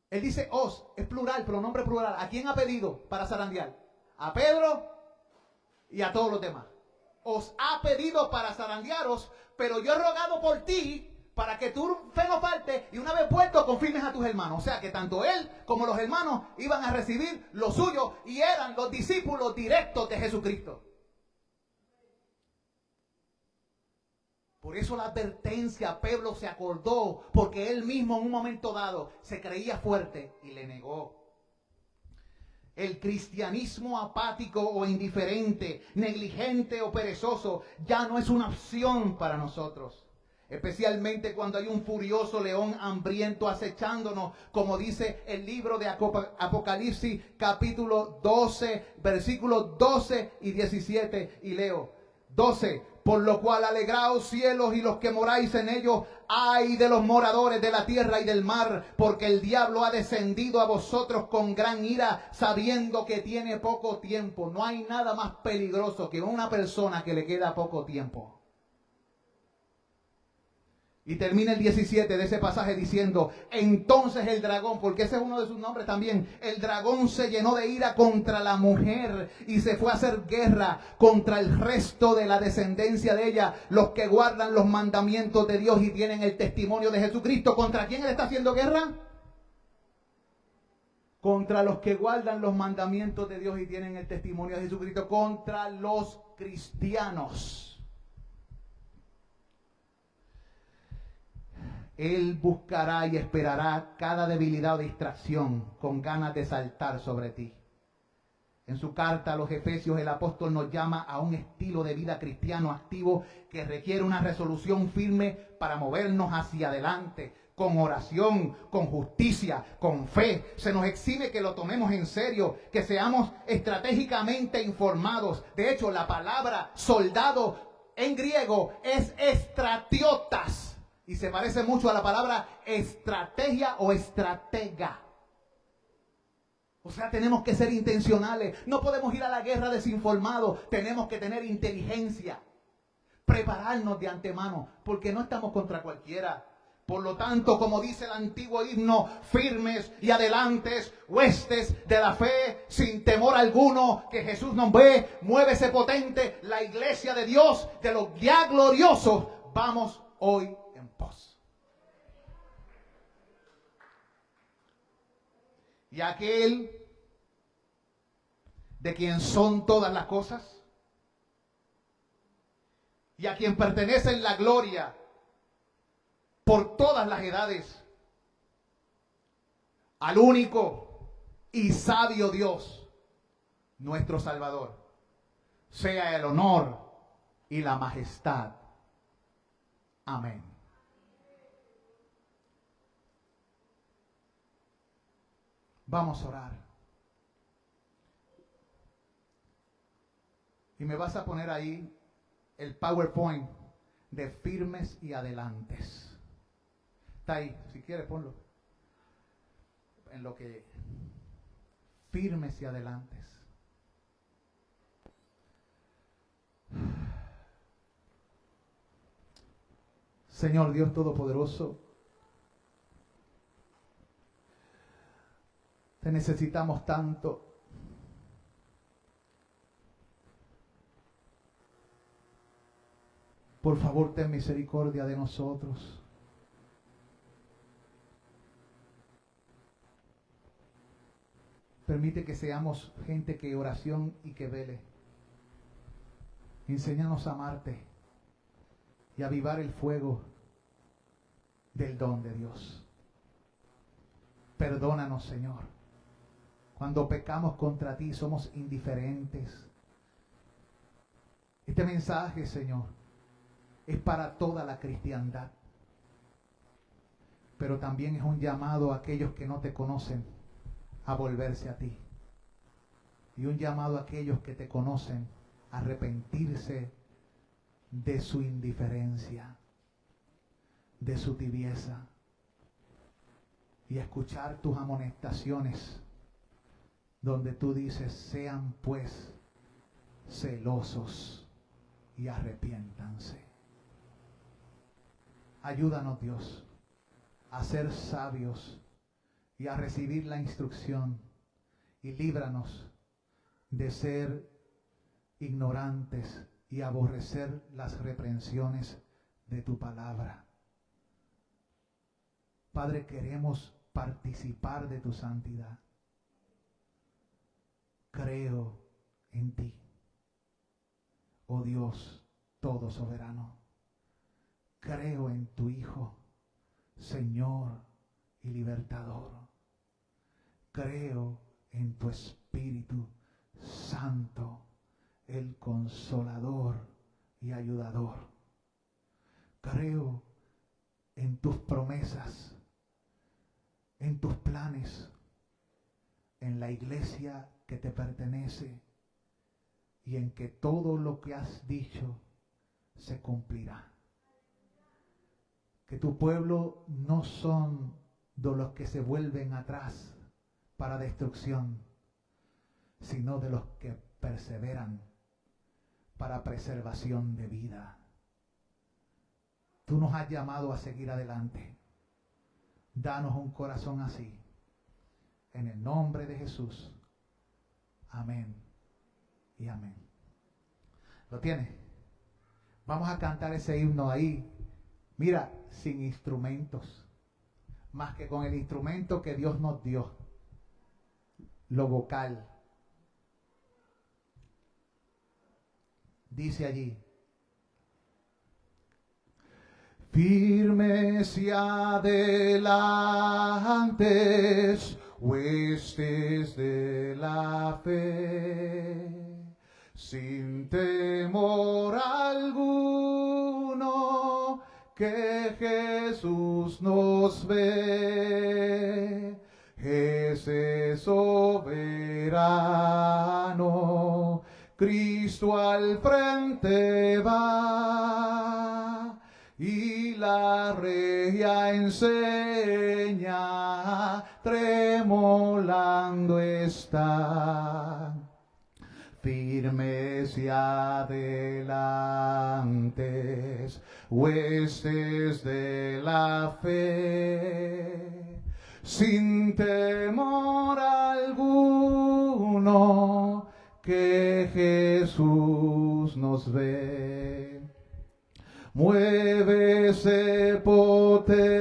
Él dice os, es plural, pronombre plural. ¿A quién ha pedido para zarandear? A Pedro y a todos los demás. Os ha pedido para zarandearos, pero yo he rogado por ti para que tu fe no falte y una vez vuelto confirmes a tus hermanos. O sea que tanto él como los hermanos iban a recibir lo suyo y eran los discípulos directos de Jesucristo. Por eso la advertencia, Pedro se acordó, porque él mismo en un momento dado se creía fuerte y le negó. El cristianismo apático o indiferente, negligente o perezoso ya no es una opción para nosotros. especialmente cuando hay un furioso león hambriento acechándonos, como dice el libro de Apocalipsis capítulo 12, versículos 12 y 17, y leo 12: por lo cual alegraos cielos y los que moráis en ellos, ay de los moradores de la tierra y del mar, porque el diablo ha descendido a vosotros con gran ira, sabiendo que tiene poco tiempo. No hay nada más peligroso que una persona que le queda poco tiempo. Y termina el 17 de ese pasaje diciendo: entonces el dragón, porque ese es uno de sus nombres también, el dragón se llenó de ira contra la mujer y se fue a hacer guerra contra el resto de la descendencia de ella, los que guardan los mandamientos de Dios y tienen el testimonio de Jesucristo. ¿Contra quién él está haciendo guerra? Contra los que guardan los mandamientos de Dios y tienen el testimonio de Jesucristo, contra los cristianos. Él buscará y esperará cada debilidad o distracción con ganas de saltar sobre ti. En su carta a los Efesios, el apóstol nos llama a un estilo de vida cristiano activo que requiere una resolución firme para movernos hacia adelante, con oración, con justicia, con fe. Se nos exige que lo tomemos en serio, que seamos estratégicamente informados. De hecho, la palabra soldado en griego es estratiotas. Y se parece mucho a la palabra estrategia o estratega. O sea, tenemos que ser intencionales. No podemos ir a la guerra desinformados. Tenemos que tener inteligencia. Prepararnos de antemano, porque no estamos contra cualquiera. Por lo tanto, como dice el antiguo himno, firmes y adelantes, huestes de la fe, sin temor alguno, que Jesús nos ve, muévese potente la iglesia de Dios, de los ya gloriosos. Vamos hoy en pos. Y aquel de quien son todas las cosas y a quien pertenece la gloria por todas las edades, al único y sabio Dios, nuestro Salvador, sea el honor y la majestad. Amén. Vamos a orar. Y me vas a poner ahí el PowerPoint de firmes y adelantes. Está ahí, si quieres ponlo. En lo que firmes y adelantes. Señor Dios Todopoderoso, te necesitamos tanto. Por favor, ten misericordia de nosotros. Permite que seamos gente que oración y que vele. Enséñanos a amarte y a avivar el fuego del don de Dios. Perdónanos, Señor. Cuando pecamos contra ti somos indiferentes. Este mensaje, Señor, es para toda la cristiandad. Pero también es un llamado a aquellos que no te conocen a volverse a ti. Y un llamado a aquellos que te conocen a arrepentirse de su indiferencia, de su tibieza, y a escuchar tus amonestaciones, donde tú dices: sean pues celosos y arrepiéntanse. Ayúdanos, Dios, a ser sabios y a recibir la instrucción, y líbranos de ser ignorantes y aborrecer las reprensiones de tu palabra. Padre, queremos participar de tu santidad. Creo en ti, oh Dios todo soberano. Creo en tu Hijo, Señor y Libertador. Creo en tu Espíritu Santo, el Consolador y Ayudador. Creo en tus promesas, en tus planes, en la iglesia que te pertenece y en que todo lo que has dicho se cumplirá. Que tu pueblo no son de los que se vuelven atrás para destrucción, sino de los que perseveran para preservación de vida. Tú nos has llamado a seguir adelante. Danos un corazón así. En el nombre de Jesús. Amén y amén. ¿Lo tienes? Vamos a cantar ese himno ahí. Mira, sin instrumentos. Más que con el instrumento que Dios nos dio. Lo vocal. Dice allí. Firmes y adelantes, huestes de la fe, sin temor alguno, que Jesús nos ve, ese soberano, Cristo al frente va, y la regia enseña, tremolando está. Firmes y adelantes, huestes de la fe, sin temor alguno, que Jesús nos ve. Muévese potente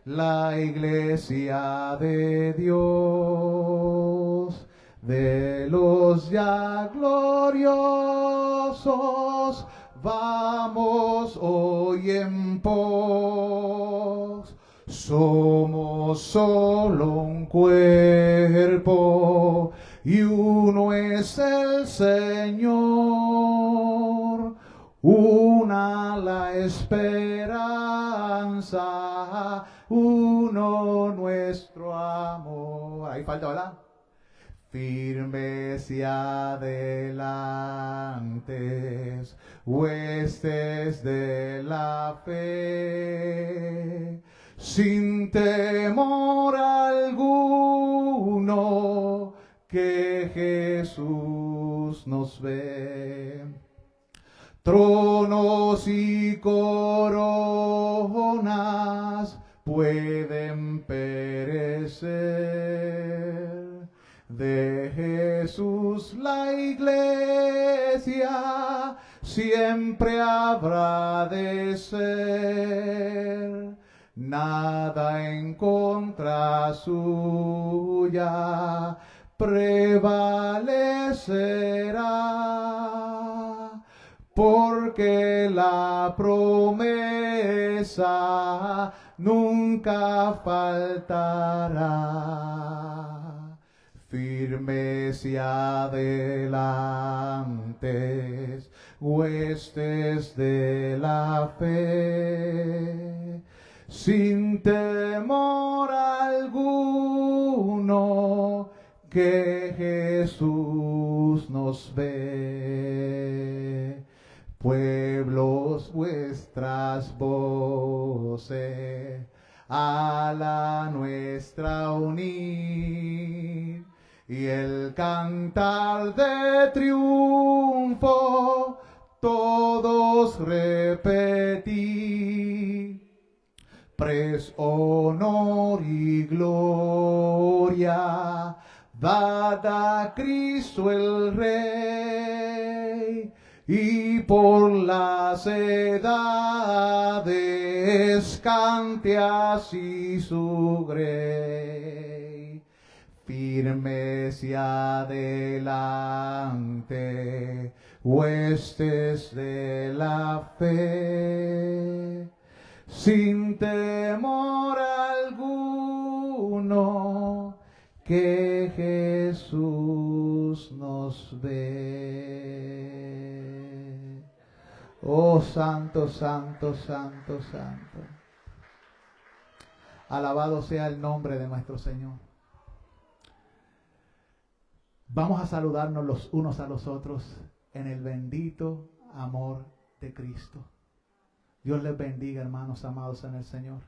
la iglesia de Dios, de los ya gloriosos, vamos hoy en pos. Somos solo un cuerpo y uno es el Señor. Una la esperanza, uno nuestro amor. Ahí falta, ¿verdad? Firmes y adelantes, huestes de la fe, sin temor alguno, que Jesús nos ve. Tronos y coronas pueden perecer, de Jesús la iglesia siempre habrá de ser. Nada en contra suya prevalecerá, porque la promesa nunca faltará. Firmes y adelantes, huestes de la fe, sin temor alguno, que Jesús nos ve. Pueblos, vuestras voces a la nuestra unir, y el cantar de triunfo todos repetir. Pres, honor y gloria dad a Cristo el Rey, y por las edades cante así su grey. Firmes y adelante, huestes de la fe, sin temor alguno, que Jesús nos ve. Oh, santo, santo, santo, santo. Alabado sea el nombre de nuestro Señor. Vamos a saludarnos los unos a los otros en el bendito amor de Cristo. Dios les bendiga, hermanos amados en el Señor.